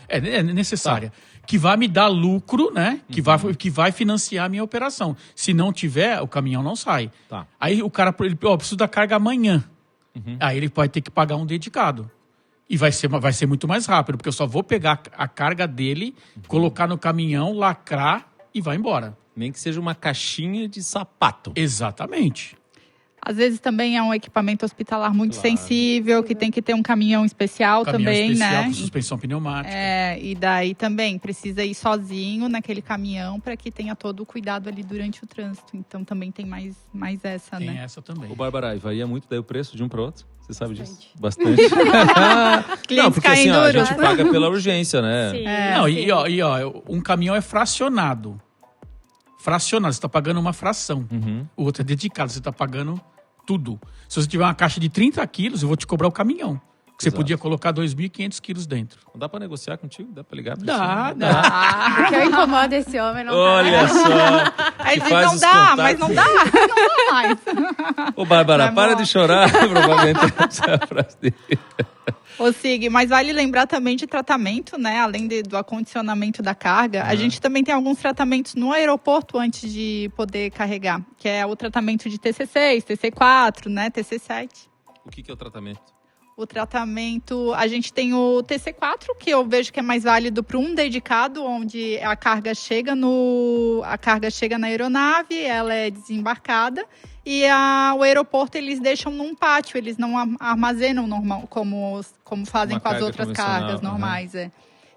A: necessária. Tá. Que vai me dar lucro, né? Que vai financiar a minha operação. Se não tiver, o caminhão não sai.
B: Tá.
A: Aí o cara, preciso da carga amanhã. Aí ele pode ter que pagar um dedicado. E vai ser muito mais rápido, porque eu só vou pegar a carga dele, colocar no caminhão, lacrar e vai embora.
B: Nem que seja uma caixinha de sapato.
A: Exatamente.
C: Às vezes também é um equipamento hospitalar muito sensível, que tem que ter um caminhão especial também, né?
A: Com suspensão pneumática.
C: E daí também precisa ir sozinho naquele caminhão para que tenha todo o cuidado ali durante o trânsito. Então também tem mais essa,
A: Tem
C: né?
A: essa também.
B: Ô, Bárbara, varia muito daí o preço de um para outro? Você sabe disso? Bastante.
C: Clientes
B: porque assim,
C: caindo
B: a
C: duro.
B: gente paga pela urgência, né?
D: Sim.
A: Não,
D: sim.
A: e ó, um caminhão é fracionado. Fracionado, você está pagando uma fração. O outro é dedicado, você está pagando tudo. Se você tiver uma caixa de 30 quilos, eu vou te cobrar o caminhão. Que você
B: Exato.
A: podia colocar 2.500 quilos dentro.
B: Não dá para negociar contigo? Dá para ligar pra
A: Dá,
B: você?
A: dá.
D: O que eu incomodo esse homem não
B: Olha só.
C: Aí
B: que
C: diz,
B: faz
C: não
B: os
C: dá,
B: contatos.
C: mas não dá, não dá mais.
B: Ô, Bárbara,
C: Vai,
B: para
C: amor.
B: de chorar. Provavelmente essa é a frase dele.
C: Ô, Sig, mas vale lembrar também de tratamento, né? Além do acondicionamento da carga, a gente também tem alguns tratamentos no aeroporto antes de poder carregar, que é o tratamento de TC6, TC4, né? TC7.
B: O que é o tratamento?
C: O tratamento, a gente tem o TC4, que eu vejo que é mais válido para um dedicado, onde a carga chega na aeronave, ela é desembarcada, e o aeroporto eles deixam num pátio, eles não armazenam normal, como fazem
B: Uma
C: com as
B: carga
C: outras
B: convencional,
C: cargas normais.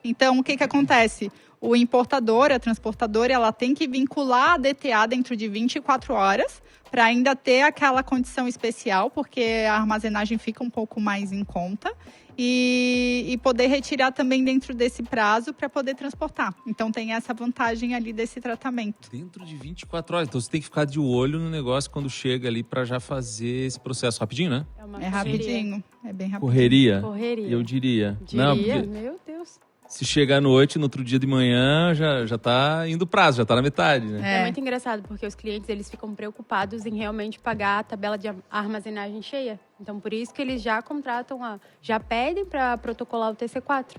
C: Então, o que acontece? O importador, a transportadora, ela tem que vincular a DTA dentro de 24 horas para ainda ter aquela condição especial, porque a armazenagem fica um pouco mais em conta, e poder retirar também dentro desse prazo para poder transportar. Então, tem essa vantagem ali desse tratamento.
B: Dentro de 24 horas. Então você tem que ficar de olho no negócio quando chega ali para já fazer esse processo rapidinho, né?
D: uma
C: É rapidinho, é bem rapidinho.
B: Correria.
D: Correria.
B: Eu diria.
D: Diria,
B: Não, porque
D: meu Deus.
B: se chegar à noite, no outro dia de manhã, já tá indo o prazo, já tá na metade, né?
D: É muito engraçado, porque os clientes eles ficam preocupados em realmente pagar a tabela de armazenagem cheia. Então, por isso que eles já contratam, já pedem para protocolar o TC4.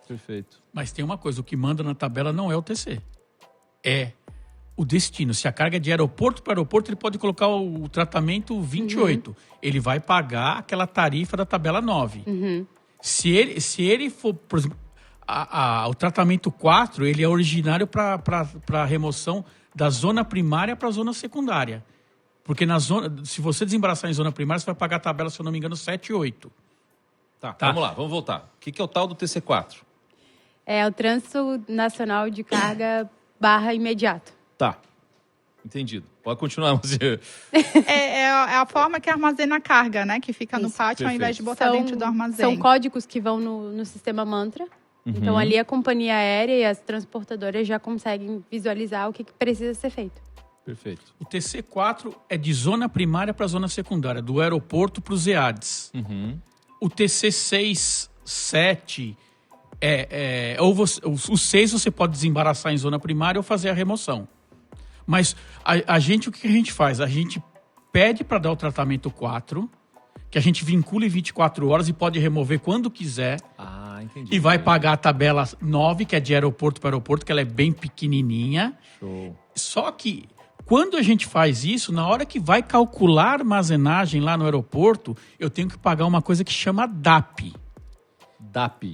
B: Perfeito.
A: Mas tem uma coisa, o que manda na tabela não é o TC. É o destino. Se a carga é de aeroporto para aeroporto, ele pode colocar o tratamento 28. Ele vai pagar aquela tarifa da tabela 9. Se ele for, por exemplo, o tratamento 4, ele é originário para remoção da zona primária para a zona secundária. Porque se você desembaraçar em zona primária, você vai pagar a tabela, se eu não me engano, 7 e 8.
B: Tá, vamos lá, vamos voltar. O que é o tal do TC4?
D: É o Trânsito Nacional de Carga / imediato.
B: Tá, entendido. Pode continuar, você.
C: É a forma que armazena a carga, né? Que fica no
D: Isso.
C: pátio, ao invés de botar dentro do armazém.
D: São códigos que vão no sistema Mantra. Então, ali a companhia aérea e as transportadoras já conseguem visualizar o que precisa ser feito.
B: Perfeito.
A: O TC4 é de zona primária para zona secundária, do aeroporto para os EADs. O TC6, 7, o 6 você pode desembaraçar em zona primária ou fazer a remoção. Mas o que a gente faz? A gente pede para dar o tratamento 4, que a gente vincula em 24 horas e pode remover quando quiser.
B: Ah, entendi.
A: E vai pagar a tabela 9, que é de aeroporto para aeroporto, que ela é bem pequenininha.
B: Show.
A: Só que quando a gente faz isso, na hora que vai calcular a armazenagem lá no aeroporto, eu tenho que pagar uma coisa que chama DAP.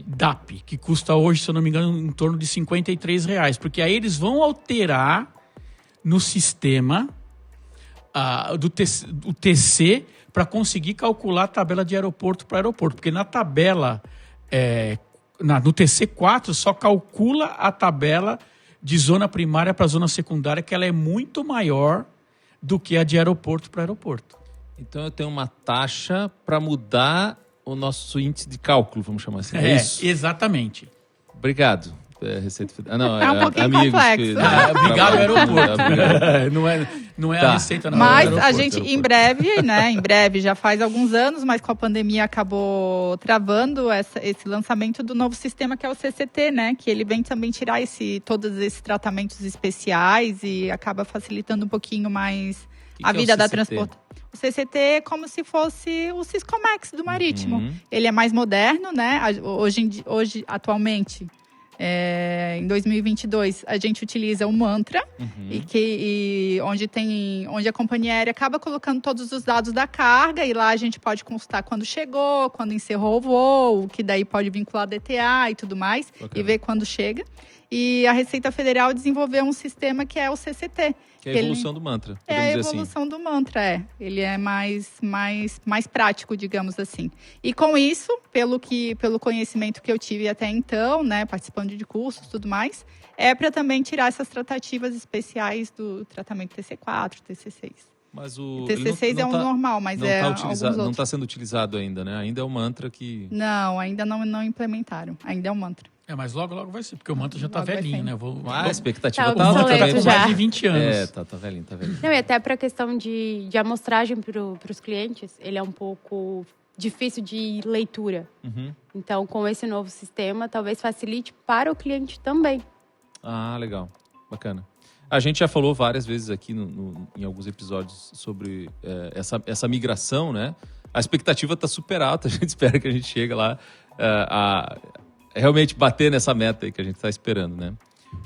A: DAP, que custa hoje, se eu não me engano, em torno de R$53. Porque aí eles vão alterar no sistema do TC para conseguir calcular a tabela de aeroporto para aeroporto. Porque na tabela, no TC4, só calcula a tabela de zona primária para zona secundária, que ela é muito maior do que a de aeroporto para aeroporto.
B: Então eu tenho uma taxa para mudar o nosso índice de cálculo, vamos chamar assim. É isso?
A: Exatamente.
B: Obrigado. Receita Federal. Não,
C: É um pouquinho
B: amigos
C: complexo.
A: Obrigado, aeroporto.
B: Obrigado.
A: Não é
B: Tá.
A: a receita, não.
C: Mas
A: é o
C: a
A: aeroporto.
C: gente, em breve, já faz alguns anos, mas com a pandemia acabou travando esse lançamento do novo sistema, que é o CCT, né? Que ele vem também tirar todos esses tratamentos especiais e acaba facilitando um pouquinho mais
B: Que
C: a
B: é o
C: vida da
B: CCT?
C: transporte. O CCT é como se fosse o Siscomex do marítimo. Ele é mais moderno, né? Hoje atualmente, em 2022, a gente utiliza o Mantra, onde a companhia aérea acaba colocando todos os dados da carga, e lá a gente pode consultar quando chegou, quando encerrou o voo, que daí pode vincular DTA e tudo mais,
B: Bacana.
C: e ver quando chega. E a Receita Federal desenvolveu um sistema que é o CCT.
B: Que é a evolução do mantra.
C: É a evolução do mantra, Ele é mais prático, digamos assim. E com isso, pelo conhecimento que eu tive até então, né, participando de cursos e tudo mais, é para também tirar essas tratativas especiais do tratamento TC4, TC6.
B: Mas o
C: TC6 é o normal, mas
B: não está sendo utilizado ainda, né? Ainda é o mantra que...
C: Não, ainda não implementaram. Ainda é o mantra.
A: Mas logo vai ser, porque o mantra já tá velhinho, né?
B: A expectativa
D: tá
A: mantra tá com
D: já.
A: mais de 20 anos.
B: Tá velhinho.
D: Não, e até para a questão de amostragem para os clientes, ele é um pouco difícil de leitura.
B: Uhum.
D: Então, com esse novo sistema, talvez facilite para o cliente também.
B: Ah, legal. Bacana. A gente já falou várias vezes aqui em alguns episódios sobre essa migração, né? A expectativa está super alta, a gente espera que a gente chegue lá a realmente bater nessa meta aí que a gente está esperando, né?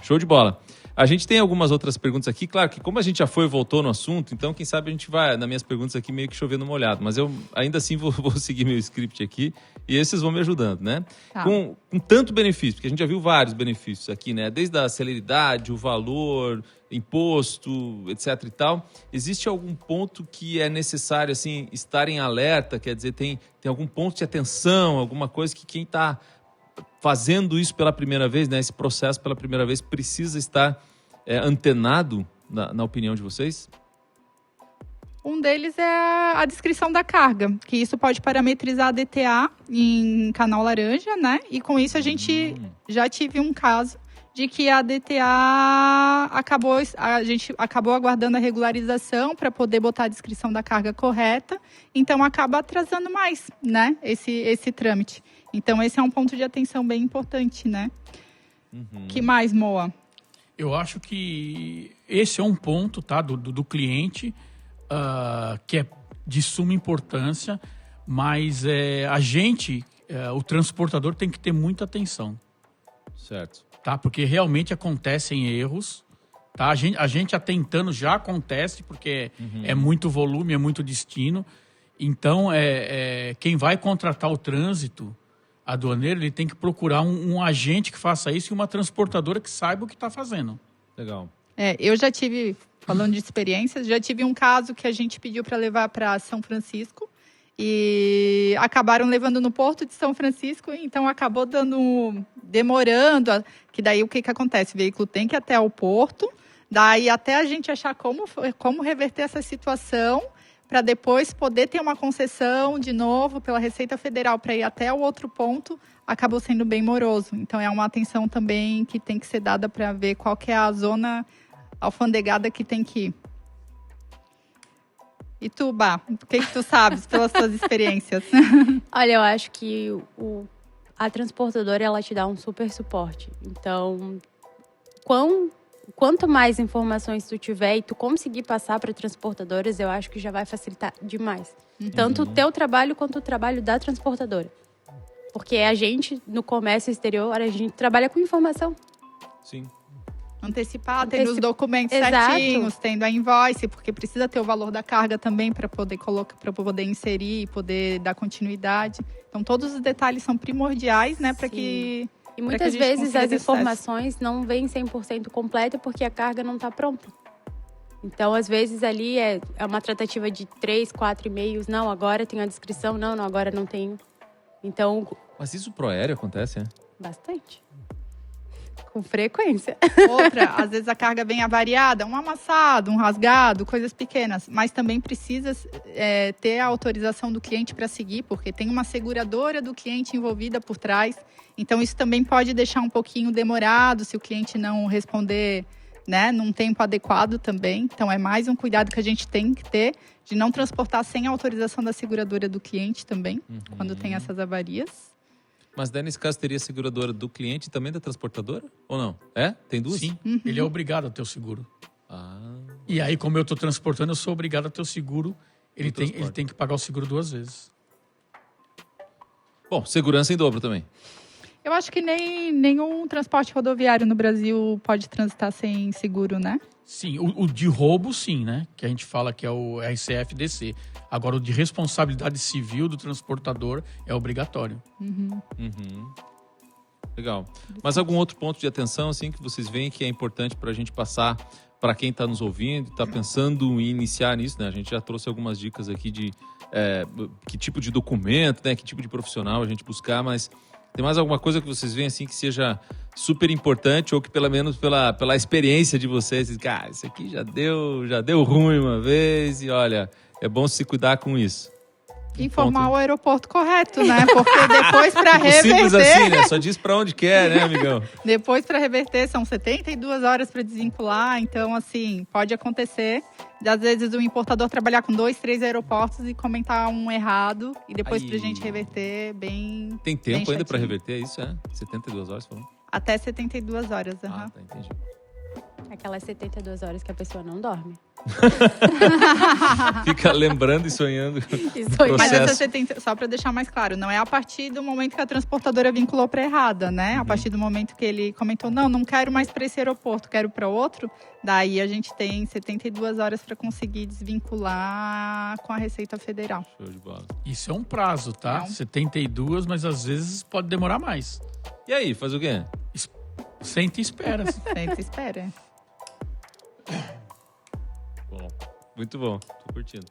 B: Show de bola. A gente tem algumas outras perguntas aqui. Claro que como a gente já foi e voltou no assunto, então quem sabe a gente vai, nas minhas perguntas aqui, meio que chovendo molhado. Mas eu ainda assim vou seguir meu script aqui e esses vão me ajudando, né?
C: Tá.
B: Com tanto benefício, porque a gente já viu vários benefícios aqui, né? Desde a celeridade, o valor, imposto, etc e tal. Existe algum ponto que é necessário, assim, estar em alerta? Quer dizer, tem algum ponto de atenção, alguma coisa que quem está fazendo isso pela primeira vez, né, esse processo pela primeira vez, precisa estar antenado, na opinião de vocês?
C: Um deles é a descrição da carga, que isso pode parametrizar a DTA em canal laranja, né? E com isso a gente já tive um caso de que a DTA a gente acabou aguardando a regularização para poder botar a descrição da carga correta, então acaba atrasando mais, né, esse trâmite. Então esse é um ponto de atenção bem importante, né? Que mais, Moa?
A: Eu acho que esse é um ponto, tá, do cliente que é de suma importância, mas a gente, o transportador, tem que ter muita atenção.
B: Certo.
A: Tá? Porque realmente acontecem erros. Tá? A gente atentando já acontece, porque é muito volume, é muito destino. Então, quem vai contratar o trânsito aduaneiro, ele tem que procurar um agente que faça isso e uma transportadora que saiba o que está fazendo.
B: Legal.
C: Eu já tive, falando de experiências, já tive um caso que a gente pediu para levar para São Francisco e acabaram levando no Porto de São Francisco, então acabou demorando, que daí o que acontece? O veículo tem que ir até o porto, daí até a gente achar como reverter essa situação, para depois poder ter uma concessão de novo pela Receita Federal para ir até o outro ponto, acabou sendo bem moroso. Então é uma atenção também que tem que ser dada para ver qual que é a zona alfandegada que tem que ir. E tu, Bá, o que tu sabes pelas tuas experiências?
D: Olha, eu acho que a transportadora, ela te dá um super suporte. Então, quanto mais informações tu tiver e tu conseguir passar para transportadoras, eu acho que já vai facilitar demais. Tanto o teu trabalho quanto o trabalho da transportadora. Porque a gente, no comércio exterior, a gente trabalha com informação.
B: Sim.
C: Antecipar, tendo os documentos certinhos, tendo a invoice, porque precisa ter o valor da carga também para poder colocar, para poder inserir e poder dar continuidade. Então, todos os detalhes são primordiais, né, para que...
D: E muitas vezes as informações não vêm 100% completa porque a carga não está pronta. Então, às vezes, ali é uma tratativa de 3, 4 e-mails. Não, agora tem a descrição. Não, agora não tenho. Então...
B: Mas isso pro aéreo acontece,
D: Bastante. Com frequência.
C: Outra, às vezes a carga vem avariada, um amassado, um rasgado, coisas pequenas. Mas também precisa ter a autorização do cliente para seguir, porque tem uma seguradora do cliente envolvida por trás. Então, isso também pode deixar um pouquinho demorado se o cliente não responder, né, num tempo adequado também. Então, é mais um cuidado que a gente tem que ter de não transportar sem a autorização da seguradora do cliente também, quando tem essas avarias.
B: Mas daí, nesse caso, teria a seguradora do cliente e também da transportadora? Ou não? Tem duas?
A: Sim, ele é obrigado a ter o seguro.
B: Ah.
A: E aí, como eu estou transportando, eu sou obrigado a ter o seguro. Ele tem que pagar o seguro 2 vezes.
B: Bom, segurança em dobro também.
C: Eu acho que nenhum transporte rodoviário no Brasil pode transitar sem seguro, né?
A: Sim, o de roubo, sim, né? Que a gente fala que é o RCF-DC. Agora, o de responsabilidade civil do transportador é obrigatório.
B: Legal. Mas algum outro ponto de atenção assim que vocês veem que é importante para a gente passar para quem está nos ouvindo e está pensando em iniciar nisso, né? A gente já trouxe algumas dicas aqui de que tipo de documento, né? Que tipo de profissional a gente buscar, mas tem mais alguma coisa que vocês veem assim que seja super importante ou que pelo menos pela experiência de vocês, cara, isso aqui já deu ruim uma vez e olha, é bom se cuidar com isso.
C: Informar o aeroporto correto, né? Porque depois para reverter...
B: Simples assim, né? Só diz para onde quer, né, amigão?
C: Depois para reverter são 72 horas para desvincular, então assim, pode acontecer às vezes o importador trabalhar com 2, 3 aeroportos e comentar um errado e depois pra gente reverter bem.
B: Tem tempo ainda para reverter, é isso? 72 horas, falou?
C: Até 72 horas,
B: tá, entendi.
D: Aquelas 72 horas que a pessoa não dorme.
B: Fica lembrando e sonhando.
C: Mas essa 70, só para deixar mais claro, não é a partir do momento que a transportadora vinculou para errada, né? A partir do momento que ele comentou, não quero mais para esse aeroporto, quero para outro, daí a gente tem 72 horas para conseguir desvincular com a Receita Federal.
B: Show de bola.
A: Isso é um prazo, tá? 72, mas às vezes pode demorar mais.
B: E aí, faz o quê?
A: Senta e espera.
C: Senta e espera.
B: Bom, muito bom, tô curtindo.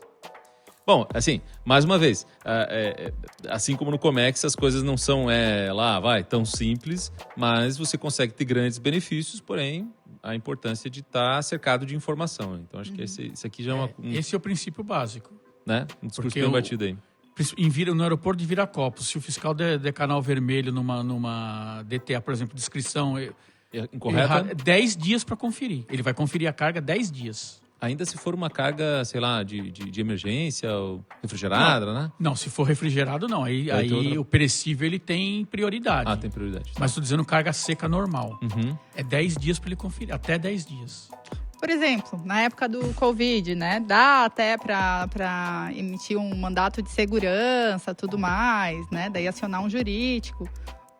B: Bom, assim, mais uma vez, assim como no Comex, as coisas não são tão simples, mas você consegue ter grandes benefícios, porém, a importância de estar cercado de informação. Então, acho que esse aqui já é
A: esse é o princípio básico.
B: Né? Um discurso bem batido aí.
A: No aeroporto de Viracopos, se o fiscal der canal vermelho numa DTA, por exemplo, descrição
B: incorreta,
A: 10 dias para conferir. Ele vai conferir a carga 10 dias.
B: Ainda se for uma carga, sei lá, de emergência, ou refrigerada, né?
A: Não, se for refrigerado, não. Aí o perecível ele tem prioridade.
B: Tem prioridade.
A: Mas estou dizendo carga seca normal. É 10 dias para ele conferir, até 10 dias.
C: Por exemplo, na época do Covid, né? Dá até para emitir um mandato de segurança, tudo mais, né? Daí acionar um jurídico.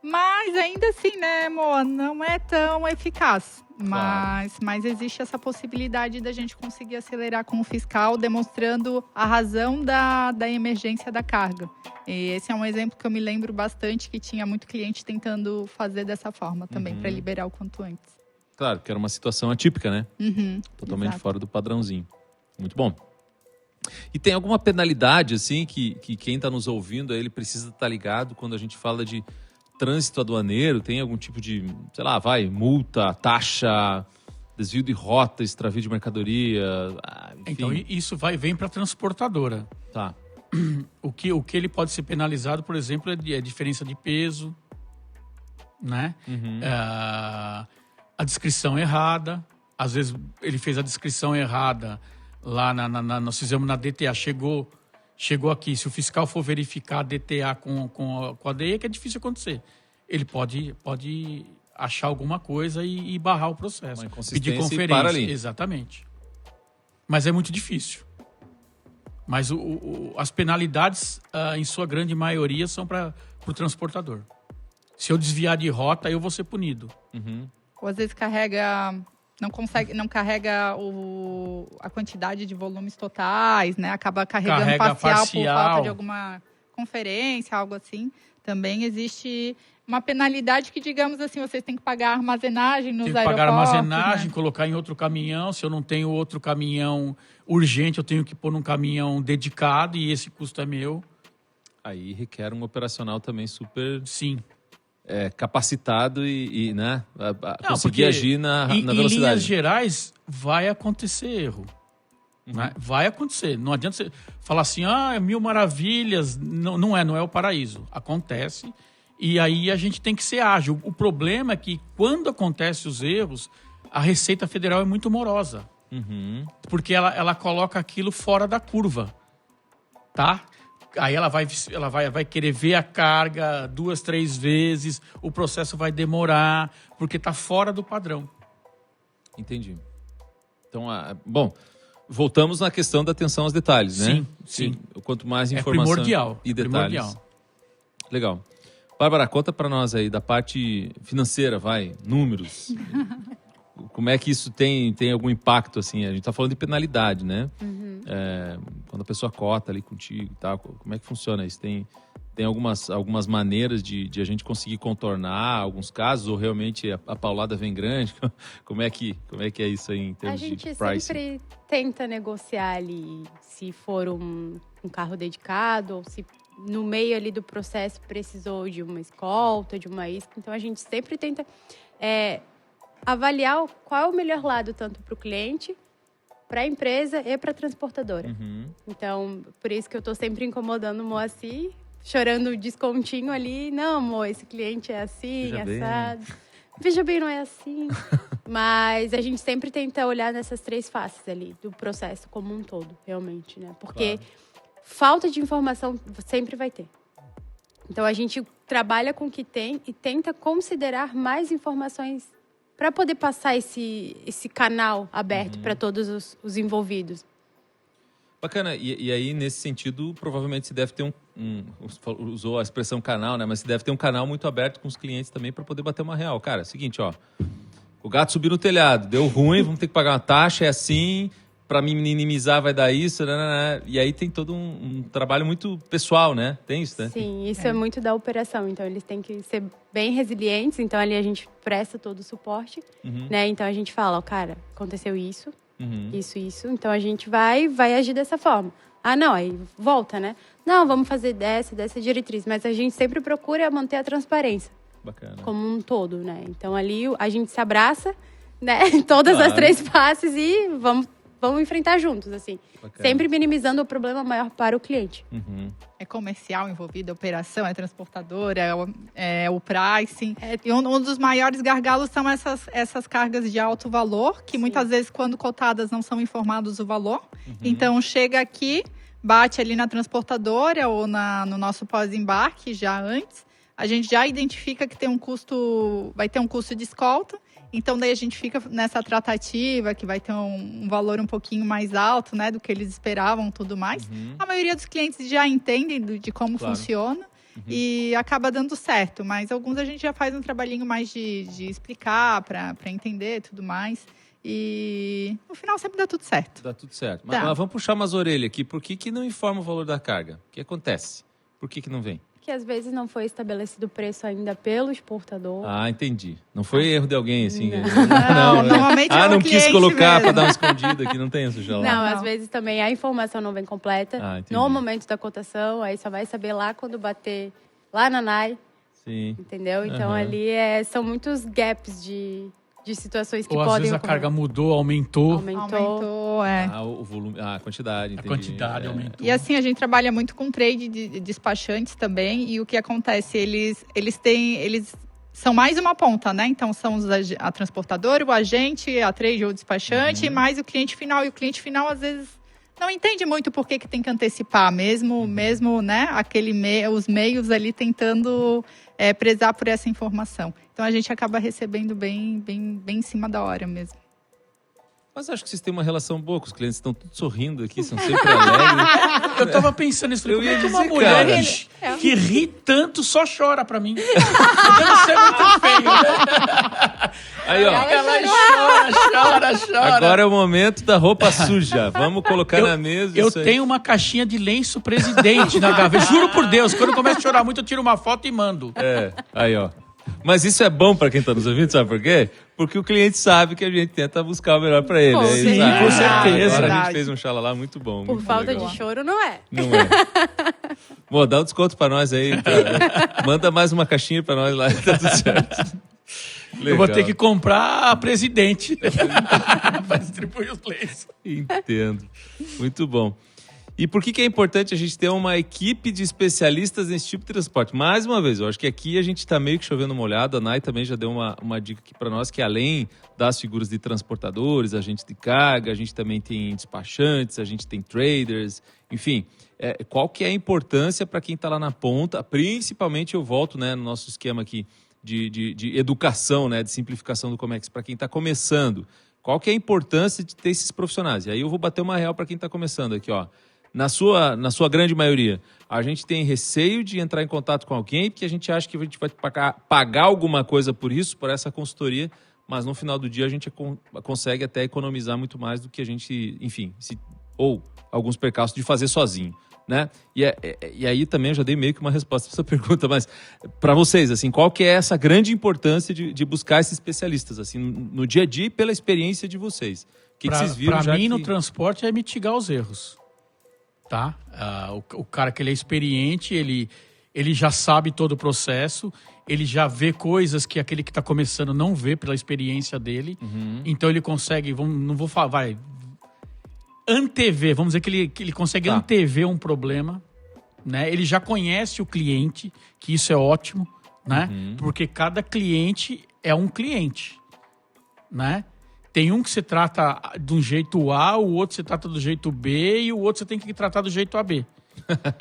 C: Mas ainda assim, né, amor, não é tão eficaz.
B: Claro.
C: Mas existe essa possibilidade da gente conseguir acelerar com o fiscal, demonstrando a razão da emergência da carga. E esse é um exemplo que eu me lembro bastante, que tinha muito cliente tentando fazer dessa forma também, para liberar o quanto antes.
B: Claro, que era uma situação atípica, né? Totalmente
C: exato.
B: fora do padrãozinho. Muito bom. E tem alguma penalidade, assim, que quem está nos ouvindo, ele precisa estar ligado quando a gente fala de trânsito aduaneiro? Tem algum tipo de, sei lá, multa, taxa, desvio de rota, extravio de mercadoria, enfim.
A: Então, isso vem para a transportadora.
B: Tá.
A: O que ele pode ser penalizado, por exemplo, é diferença de peso, né? A descrição errada. Às vezes ele fez a descrição errada lá nós fizemos na DTA, chegou aqui. Se o fiscal for verificar a DTA com a DE, que é difícil acontecer. Ele pode achar alguma coisa e barrar o processo.
B: Uma inconsistência
A: pedir conferência.
B: E para ali.
A: Exatamente. Mas é muito difícil. Mas as penalidades, em sua grande maioria, são para o transportador. Se eu desviar de rota, eu vou ser punido.
C: Ou às vezes não carrega a quantidade de volumes totais, né? Acaba carregando parcial por falta de alguma conferência, algo assim. Também existe uma penalidade que, digamos assim, vocês têm que pagar armazenagem nos aeroportos. Tem que pagar armazenagem,
A: né? Colocar em outro caminhão. Se eu não tenho outro caminhão urgente, eu tenho que pôr num caminhão dedicado e esse custo é meu.
B: Aí requer um operacional também super...
A: Sim.
B: Capacitado e né, conseguir agir na velocidade.
A: Em linhas gerais, vai acontecer erro. Né? Vai acontecer. Não adianta você falar assim, mil maravilhas. Não é o paraíso. Acontece. E aí a gente tem que ser ágil. O problema é que quando acontecem os erros, a Receita Federal é muito morosa. Porque ela coloca aquilo fora da curva. Tá? Aí ela vai querer ver a carga 2, 3 vezes, o processo vai demorar, porque está fora do padrão.
B: Entendi. Então, bom, voltamos na questão da atenção aos detalhes, né?
A: Sim.
B: Quanto mais informação
A: primordial,
B: e detalhes. Legal. Bárbara, conta para nós aí da parte financeira, números. Como é que isso tem algum impacto, assim? A gente está falando de penalidade, né? Quando a pessoa cota ali contigo e tal, como é que funciona isso? Tem algumas maneiras de a gente conseguir contornar alguns casos, ou realmente a paulada vem grande? Como é que é isso aí em termos de pricing?
D: A gente sempre tenta negociar ali, se for um carro dedicado, ou se no meio ali do processo precisou de uma escolta, de uma isca. Então, a gente sempre tenta avaliar qual é o melhor lado, tanto para o cliente, para a empresa e para a transportadora.
B: Uhum.
D: Então, por isso que eu estou sempre incomodando o Moacir, chorando o descontinho ali. Não, amor, esse cliente é assim, assado. Veja bem, não é assim. Mas a gente sempre tenta olhar nessas 3 faces ali, do processo como um todo, realmente, né? Porque falta de informação sempre vai ter. Então, a gente trabalha com o que tem e tenta considerar mais informações para poder passar esse canal aberto para todos os envolvidos.
B: Bacana. E aí, nesse sentido, provavelmente você deve ter usou a expressão canal, né? Mas você deve ter um canal muito aberto com os clientes também para poder bater uma real. Cara, é o seguinte, ó. O gato subiu no telhado, deu ruim, vamos ter que pagar uma taxa, é assim, para minimizar vai dar isso, né? E aí tem todo um trabalho muito pessoal, né? Tem isso, né?
D: Sim, isso é muito da operação. Então, eles têm que ser bem resilientes. Então, ali a gente presta todo o suporte, né? Então, a gente fala, ó, cara, aconteceu isso. Isso. Então, a gente vai agir dessa forma. Ah, não, aí volta, né? Não, vamos fazer dessa diretriz. Mas a gente sempre procura manter a transparência.
B: Bacana.
D: Como um todo, né? Então, ali a gente se abraça, né? Todas as 3 faces e vamos enfrentar juntos, assim.
B: Bacana.
D: Sempre minimizando o problema maior para o cliente.
C: É comercial envolvido, é operação, é transportadora, é o pricing. E um dos maiores gargalos são essas cargas de alto valor, que muitas vezes, quando cotadas, não são informados o valor. Então, chega aqui, bate ali na transportadora ou no nosso pós-embarque, já antes. A gente já identifica que vai ter um custo de escolta. Então, daí a gente fica nessa tratativa, que vai ter um valor um pouquinho mais alto, né, do que eles esperavam, tudo mais. A maioria dos clientes já entendem de como funciona e acaba dando certo. Mas alguns a gente já faz um trabalhinho mais de explicar para entender tudo mais. E no final sempre dá tudo certo.
B: Dá tudo certo. Mas vamos puxar umas orelhas aqui. Por que não informa o valor da carga? O que acontece? Por que não vem?
D: Que às vezes não foi estabelecido o preço ainda pelo exportador.
B: Ah, entendi. Não foi erro de alguém, assim?
C: Não, normalmente é o
B: não quis colocar para
C: mesmo.
B: dar uma escondida aqui, não tem isso já lá?
D: Não, às vezes também a informação não vem completa. No momento da cotação, aí só vai saber lá quando bater lá na NAI.
B: Sim.
D: Entendeu? Então ali são muitos gaps de situações que
A: Ou
D: podem
A: às vezes a carga mudou, aumentou.
C: Aumentou,
B: o volume, a quantidade, entendi.
A: A quantidade aumentou.
C: E assim, a gente trabalha muito com trade de despachantes também. E o que acontece? Eles são mais uma ponta, né? Então, são a transportadora, o agente, a trade ou o despachante, mais o cliente final. E o cliente final, às vezes, não entende muito por que tem que antecipar, mesmo né? Os meios ali tentando prezar por essa informação. Então, a gente acaba recebendo bem em cima da hora mesmo.
B: Mas acho que vocês têm uma relação boa com os clientes, estão todos sorrindo aqui, são sempre alegres.
A: Eu tava pensando nisso,
B: Eu
A: como é
B: ia
A: que uma
B: dizer,
A: mulher
B: cara.
A: que ri tanto só chora pra mim. Deve ser muito feio, né?
B: Aí, ó.
A: Ela chora.
B: Agora é o momento da roupa suja. Vamos colocar na mesa.
A: Eu
B: isso aí.
A: tenho uma caixinha de lenço presidente na gaveta. Juro por Deus, quando eu começo a chorar muito, eu tiro uma foto e mando.
B: Aí, ó. Mas isso é bom pra quem tá nos ouvindo, sabe por quê? Porque o cliente sabe que a gente tenta buscar o melhor pra ele.
A: Sim,
B: sabe?
A: com certeza.
B: Agora a gente fez um xalala muito bom.
D: Por
B: muito
D: falta
B: legal.
D: de choro, não é.
B: Não é. Bom, dá um desconto pra nós aí. Manda mais uma caixinha pra nós lá. Tá tudo certo. Legal.
A: Eu vou ter que comprar a presidente para distribuir os lenços.
B: Entendo. Muito bom. E por que é importante a gente ter uma equipe de especialistas nesse tipo de transporte? Mais uma vez, eu acho que aqui a gente está meio que chovendo molhado. A Nai também já deu uma dica aqui para nós, que além das figuras de transportadores, agentes de carga, a gente também tem despachantes, a gente tem traders, enfim. Qual que é a importância para quem está lá na ponta? Principalmente eu volto, né, no nosso esquema aqui de educação, né, de simplificação do Comex, para quem está começando. Qual que é a importância de ter esses profissionais? E aí eu vou bater uma real para quem está começando aqui, ó. Na sua grande maioria, a gente tem receio de entrar em contato com alguém porque a gente acha que a gente vai pagar alguma coisa por isso, por essa consultoria, mas no final do dia a gente consegue até economizar muito mais do que a gente, enfim, ou alguns percalços de fazer sozinho. né? E aí também eu já dei meio que uma resposta para essa pergunta, mas para vocês, assim, qual que é essa grande importância de buscar esses especialistas, assim, no dia a dia e pela experiência de vocês? O que vocês viram?
A: Para mim, no transporte, é mitigar os erros, tá? O cara que ele é experiente, ele já sabe todo o processo, ele já vê coisas que aquele que está começando não vê pela experiência dele, então ele consegue, não vou falar, antever, vamos dizer que ele consegue antever um problema, né? Ele já conhece o cliente, que isso é ótimo, né? Porque cada cliente é um cliente, né? Tem um que se trata de um jeito A, o outro se trata do jeito B e o outro você tem que tratar do jeito AB,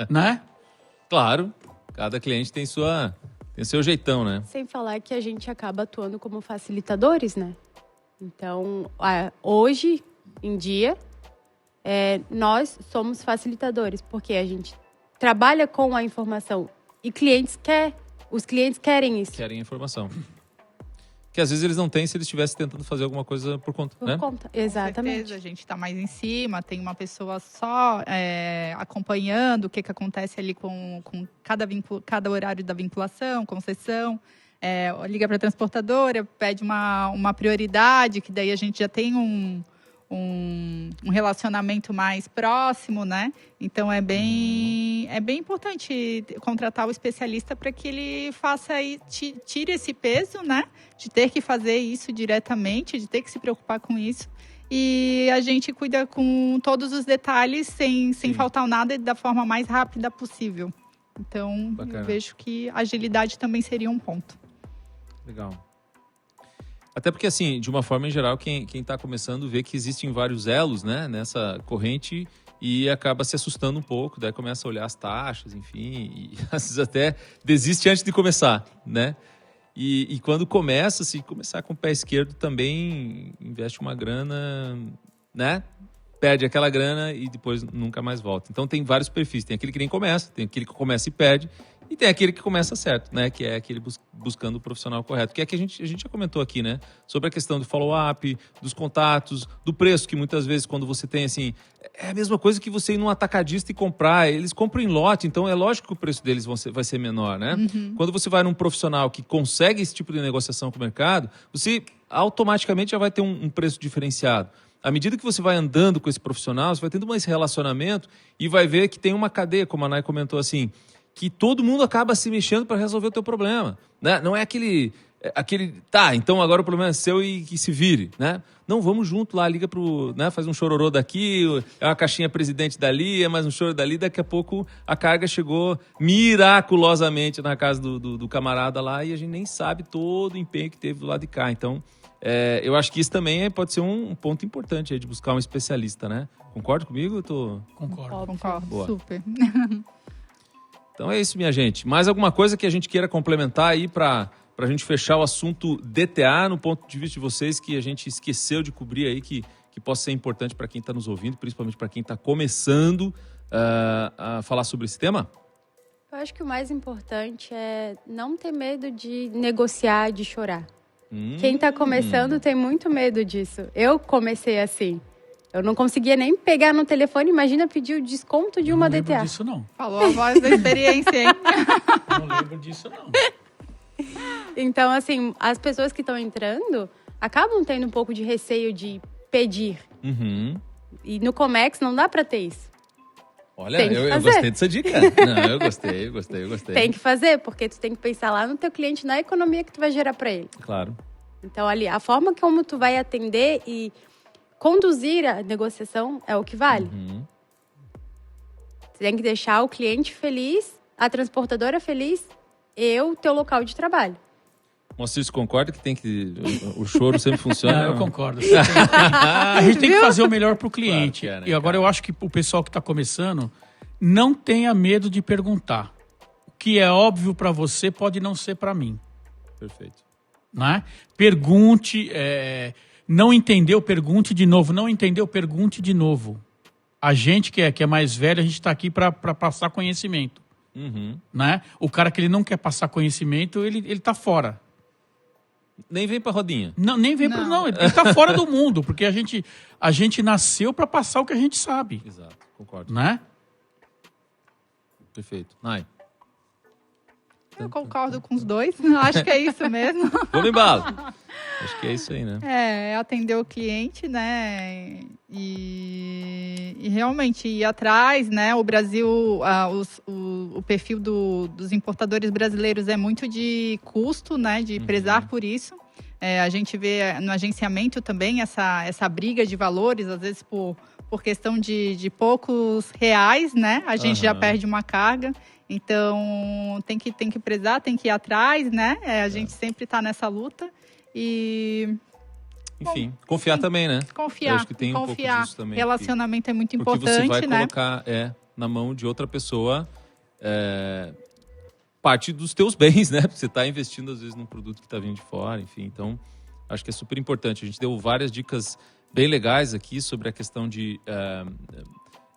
A: né?
B: Claro, cada cliente tem seu jeitão, né?
D: Sem falar que a gente acaba atuando como facilitadores, né? Então, hoje em dia, nós somos facilitadores, porque a gente trabalha com a informação e os clientes querem isso.
B: Querem informação. Que às vezes eles não têm se eles estivessem tentando fazer alguma coisa por conta, né?
D: Por conta, exatamente.
C: Com certeza, a gente está mais em cima, tem uma pessoa só acompanhando o que acontece ali com cada horário da vinculação, concessão. Liga para a transportadora, pede uma prioridade, que daí a gente já tem um relacionamento mais próximo, né? Então é bem importante contratar o especialista para que ele tire esse peso, né? De ter que fazer isso diretamente, de ter que se preocupar com isso. E a gente cuida com todos os detalhes, sem faltar nada e da forma mais rápida possível. Então,
B: Bacana.
C: Eu vejo que agilidade também seria um ponto.
B: Legal. Até porque, assim, de uma forma em geral, quem está começando vê que existem vários elos, né, nessa corrente e acaba se assustando um pouco, daí começa a olhar as taxas, enfim, e às vezes até desiste antes de começar, né? E quando se começar com o pé esquerdo também investe uma grana, né? Perde aquela grana e depois nunca mais volta. Então tem vários perfis, tem aquele que nem começa, tem aquele que começa e perde, e tem aquele que começa certo, né? Que é aquele buscando o profissional correto. Que é que a gente já comentou aqui, né? Sobre a questão do follow-up, dos contatos, do preço, que muitas vezes quando você tem, assim... É a mesma coisa que você ir num atacadista e comprar. Eles compram em lote, então é lógico que o preço deles vai ser menor, né? Quando você vai num profissional que consegue esse tipo de negociação com o mercado, você automaticamente já vai ter um preço diferenciado. À medida que você vai andando com esse profissional, você vai tendo mais relacionamento e vai ver que tem uma cadeia, como a Nay comentou assim... que todo mundo acaba se mexendo para resolver o teu problema, né? Não é aquele, então agora o problema é seu e que se vire, né? Não, vamos junto lá, liga né? Faz um chororô daqui, é uma caixinha presidente dali, é mais um choro dali, daqui a pouco a carga chegou miraculosamente na casa do camarada lá e a gente nem sabe todo o empenho que teve do lado de cá. Então, eu acho que isso também pode ser um ponto importante aí de buscar um especialista, né? Concorda comigo?
A: Concordo.
B: Boa.
C: Super.
B: Então é isso, minha gente. Mais alguma coisa que a gente queira complementar aí para a gente fechar o assunto DTA no ponto de vista de vocês que a gente esqueceu de cobrir aí, que possa ser importante para quem está nos ouvindo, principalmente para quem está começando a falar sobre esse tema?
D: Eu acho que o mais importante é não ter medo de negociar, de chorar. Quem está começando tem muito medo disso. Eu comecei assim. Eu não conseguia nem pegar no telefone, imagina pedir o desconto de uma DTA.
A: Não lembro disso, não.
C: Falou a voz da experiência, hein?
A: Não lembro disso, não.
D: Então, assim, as pessoas que estão entrando acabam tendo um pouco de receio de pedir. E no Comex não dá para ter isso.
B: Olha, eu gostei dessa dica. Não, eu gostei.
D: Tem que fazer, porque tu tem que pensar lá no teu cliente, na economia que tu vai gerar para ele.
B: Claro.
D: Então, ali, a forma como tu vai atender e conduzir a negociação é o que vale. Você tem que deixar o cliente feliz, a transportadora feliz e o teu local de trabalho.
B: Moacir, você concorda que o choro sempre funciona?
A: Não, eu concordo. A gente tem que fazer o melhor para o cliente.
B: Claro que é, né,
A: e agora eu acho que o pessoal que está começando não tenha medo de perguntar. O que é óbvio para você pode não ser para mim.
B: Perfeito.
A: Né? Pergunte... Não entendeu, pergunte de novo. Não entendeu, pergunte de novo. A gente que é mais velho, a gente está aqui para passar conhecimento. Né? O cara que ele não quer passar conhecimento, ele está fora.
B: Nem vem para rodinha.
A: Não, nem vem para... Não, ele está fora do mundo, porque a gente nasceu para passar o que a gente sabe.
B: Exato, concordo.
A: Né?
B: Perfeito. Nai.
C: Eu concordo com os dois. Acho que é isso mesmo.
B: Vamos embalo. Acho que é isso aí, né?
C: É atender o cliente, né? E realmente ir atrás, né? O Brasil, o perfil dos importadores brasileiros é muito de custo, né? De prezar por isso. A gente vê no agenciamento também essa briga de valores, às vezes por questão de poucos reais, né? A gente já perde uma carga. Então, tem que prezar, tem que ir atrás, né? A gente sempre está nessa luta e...
B: Enfim, confiar também, né?
C: Confiar.
B: Eu acho que tem um pouco disso também.
C: Relacionamento é muito importante,
B: porque você vai
C: né?
B: colocar na mão de outra pessoa parte dos teus bens, né? Porque você está investindo, às vezes, num produto que está vindo de fora, enfim. Então, acho que é super importante. A gente deu várias dicas bem legais aqui sobre a questão de...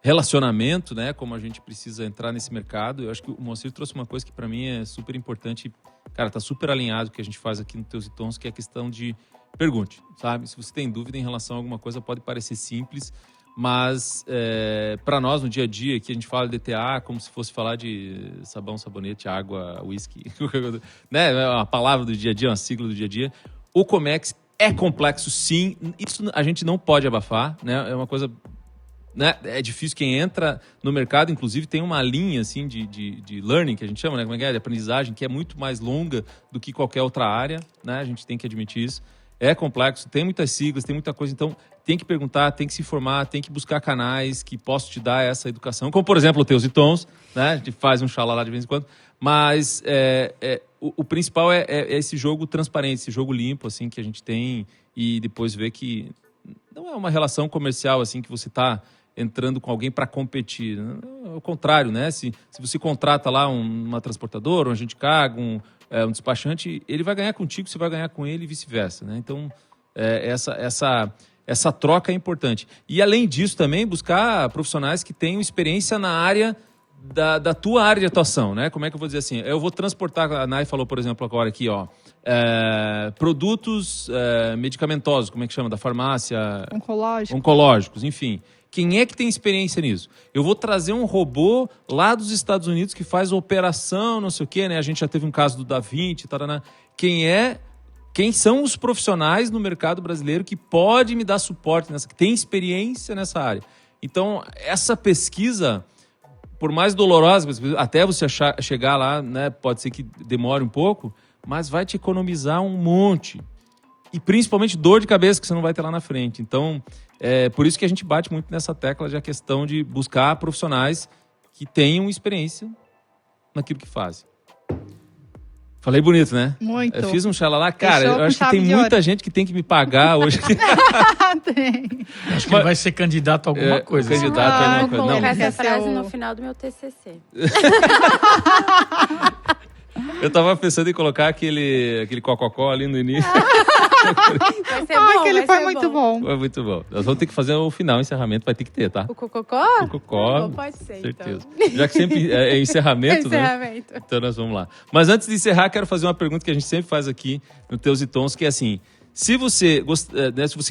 B: relacionamento, né? Como a gente precisa entrar nesse mercado. Eu acho que o Moacir trouxe uma coisa que para mim é super importante. Cara, tá super alinhado com o que a gente faz aqui no Teus e Tons, que é a questão de pergunte, sabe? Se você tem dúvida em relação a alguma coisa, pode parecer simples, mas para nós no dia a dia, que a gente fala de DTA como se fosse falar de sabão, sabonete, água, whisky, né? É uma palavra do dia a dia, uma sigla do dia a dia. O Comex é complexo, sim. Isso a gente não pode abafar, né? É uma coisa... Né? É difícil quem entra no mercado, inclusive tem uma linha assim, de learning, que a gente chama, né? Como é que é? De aprendizagem, que é muito mais longa do que qualquer outra área, né? A gente tem que admitir isso. É complexo, tem muitas siglas, tem muita coisa, então tem que perguntar, tem que se informar, tem que buscar canais que possam te dar essa educação, como por exemplo o Teus e Tons, né? A gente faz um xalá lá de vez em quando, mas o principal é esse jogo transparente, esse jogo limpo assim, que a gente tem e depois ver que não é uma relação comercial assim que você está entrando com alguém para competir. Ao contrário, né? Se você contrata lá uma transportadora, um agente de carga, um despachante, ele vai ganhar contigo, você vai ganhar com ele e vice-versa, né? Então, essa troca é importante. E, além disso, também buscar profissionais que tenham experiência na área da tua área de atuação, né? Como é que eu vou dizer assim? Eu vou transportar, a Nai falou, por exemplo, agora aqui, ó, produtos medicamentosos, como é que chama? Da farmácia? Oncológicos, enfim. Quem é que tem experiência nisso? Eu vou trazer um robô lá dos Estados Unidos que faz operação, não sei o quê, né? A gente já teve um caso do Da Vinci, tarana. Quem são os profissionais no mercado brasileiro que pode me dar suporte, que tem experiência nessa área? Então, essa pesquisa, por mais dolorosa, até você chegar lá, né? Pode ser que demore um pouco, mas vai te economizar um monte. E principalmente dor de cabeça que você não vai ter lá na frente. Então, por isso que a gente bate muito nessa tecla de a questão de buscar profissionais que tenham experiência naquilo que fazem. Falei bonito, né?
C: Muito.
B: Eu fiz um xalala. Cara, eu acho que tem muita gente que tem que me pagar hoje.
C: Tem.
A: Acho que ele vai ser candidato a alguma coisa.
B: Candidato a alguma coisa.
D: Vou colocar
B: Não.
D: essa frase no final do meu TCC.
B: Eu tava pensando em colocar aquele cococó ali no início.
D: Vai ser bom,
C: aquele foi muito bom.
B: Foi muito bom. Nós vamos ter que fazer o final, o encerramento, vai ter que ter, tá?
D: O cococó?
B: O cococó,
D: Pode ser,
B: certeza.
D: então.
B: Já que sempre é encerramento, né?
D: Encerramento.
B: Então nós vamos lá. Mas antes de encerrar, quero fazer uma pergunta que a gente sempre faz aqui no Teus e Tons, que é assim, se você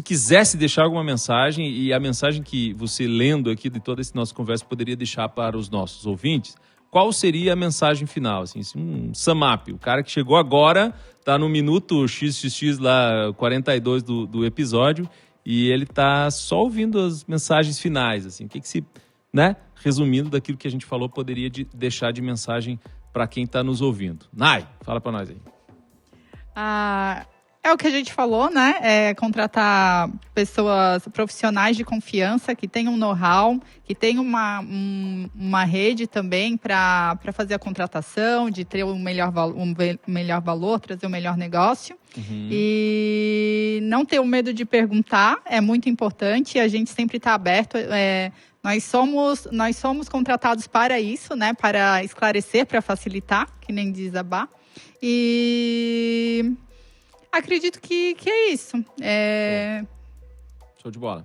B: quisesse deixar alguma mensagem, e a mensagem que você lendo aqui de toda essa nossa conversa poderia deixar para os nossos ouvintes, qual seria a mensagem final? Assim, um sum up. O cara que chegou agora, tá no minuto XXX lá, 42 do episódio, e ele tá só ouvindo as mensagens finais. Assim, o que se, né, resumindo daquilo que a gente falou, poderia deixar de mensagem para quem está nos ouvindo? Nai, fala para nós aí.
C: É o que a gente falou, né? É contratar pessoas profissionais de confiança, que tenham know-how, que tenham uma rede também para fazer a contratação, de ter um melhor valor, trazer um melhor negócio. Uhum. E não ter o medo de perguntar é muito importante. A gente sempre está aberto. Nós somos contratados para isso, né? Para esclarecer, para facilitar, que nem diz a Bá. E... acredito que é isso.
B: Show de bola.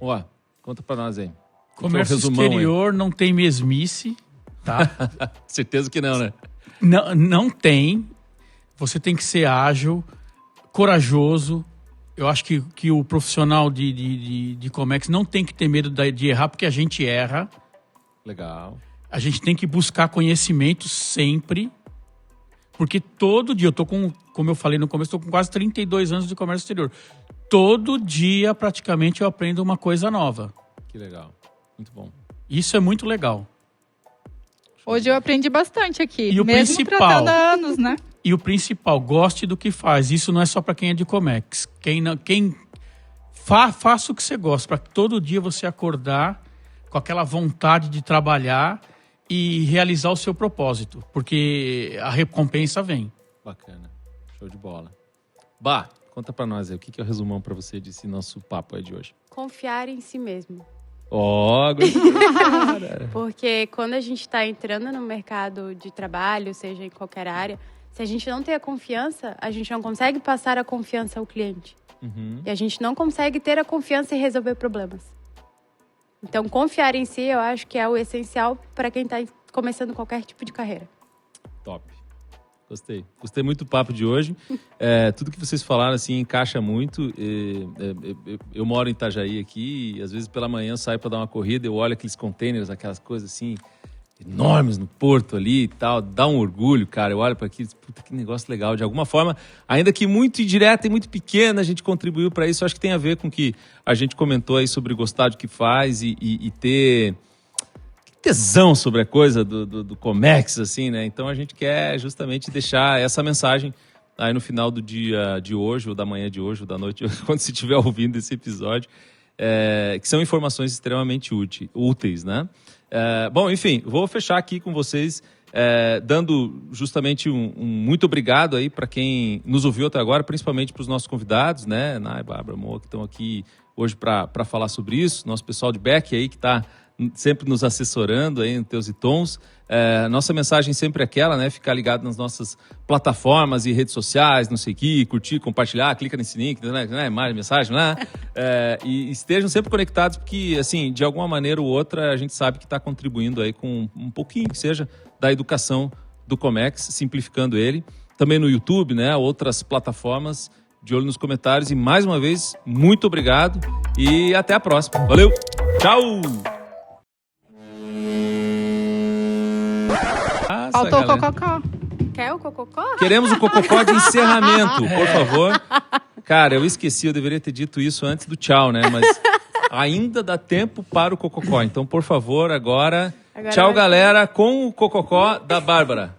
B: Ó, conta pra nós aí.
A: Comércio exterior não tem mesmice, tá?
B: Certeza que não, né?
A: Não tem. Você tem que ser ágil, corajoso. Eu acho que o profissional de Comex não tem que ter medo de errar, porque a gente erra.
B: Legal.
A: A gente tem que buscar conhecimento sempre, porque todo dia, como eu falei no começo, estou com quase 32 anos de comércio exterior. Todo dia, praticamente, eu aprendo uma coisa nova.
B: Que legal. Muito bom.
A: Isso é muito legal.
C: Hoje eu aprendi bastante aqui,
A: E o
C: mesmo
A: principal-
C: tratando há anos, né?
A: E o principal, goste do que faz. Isso não é só para quem é de Comex. Faça o que você gosta, para todo dia você acordar com aquela vontade de trabalhar e realizar o seu propósito, porque a recompensa vem.
B: Bacana. Show de bola. Bah, conta pra nós aí, o que é o resumão pra você desse nosso papo aí de hoje?
D: Confiar em si mesmo.
B: Ó,
D: Porque quando a gente está entrando no mercado de trabalho, seja em qualquer área, se a gente não tem a confiança, a gente não consegue passar a confiança ao cliente. E a gente não consegue ter a confiança em resolver problemas. Então, confiar em si, eu acho que é o essencial para quem está começando qualquer tipo de carreira.
B: Top. Gostei. Gostei muito do papo de hoje. Tudo que vocês falaram, assim, encaixa muito. Eu moro em Itajaí aqui e, às vezes, pela manhã eu saio para dar uma corrida, eu olho aqueles containers, aquelas coisas, assim, enormes no porto ali e tal. Dá um orgulho, cara. Eu olho para aquilo e digo, puta, que negócio legal. De alguma forma, ainda que muito indireta e muito pequena, a gente contribuiu para isso. Eu acho que tem a ver com o que a gente comentou aí sobre gostar do que faz e ter tesão sobre a coisa do Comex, assim, né? Então a gente quer justamente deixar essa mensagem aí no final do dia de hoje, ou da manhã de hoje, ou da noite, quando você estiver ouvindo esse episódio, que são informações extremamente úteis, né? Bom, enfim, vou fechar aqui com vocês, dando justamente um muito obrigado aí para quem nos ouviu até agora, principalmente para os nossos convidados, né? Nai, Bárbara, Moa, que estão aqui hoje para falar sobre isso, nosso pessoal de back aí que está sempre nos assessorando aí no Teus e Tons. Nossa mensagem sempre é aquela, né? Ficar ligado nas nossas plataformas e redes sociais, não sei o que, curtir, compartilhar, clica nesse link, né? Mais mensagem lá. E estejam sempre conectados, porque, assim, de alguma maneira ou outra, a gente sabe que está contribuindo aí com um pouquinho, que seja, da educação do Comex, simplificando ele. Também no YouTube, né? Outras plataformas. De olho nos comentários. E, mais uma vez, muito obrigado e até a próxima. Valeu! Tchau!
C: Faltou o cococó.
D: Quer o cococó?
B: Queremos o cococó de encerramento, por favor. Cara, eu esqueci, eu deveria ter dito isso antes do tchau, né? Mas ainda dá tempo para o cococó. Então, por favor, agora tchau, galera, com o cococó da Bárbara.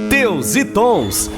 E: Teus e Tons.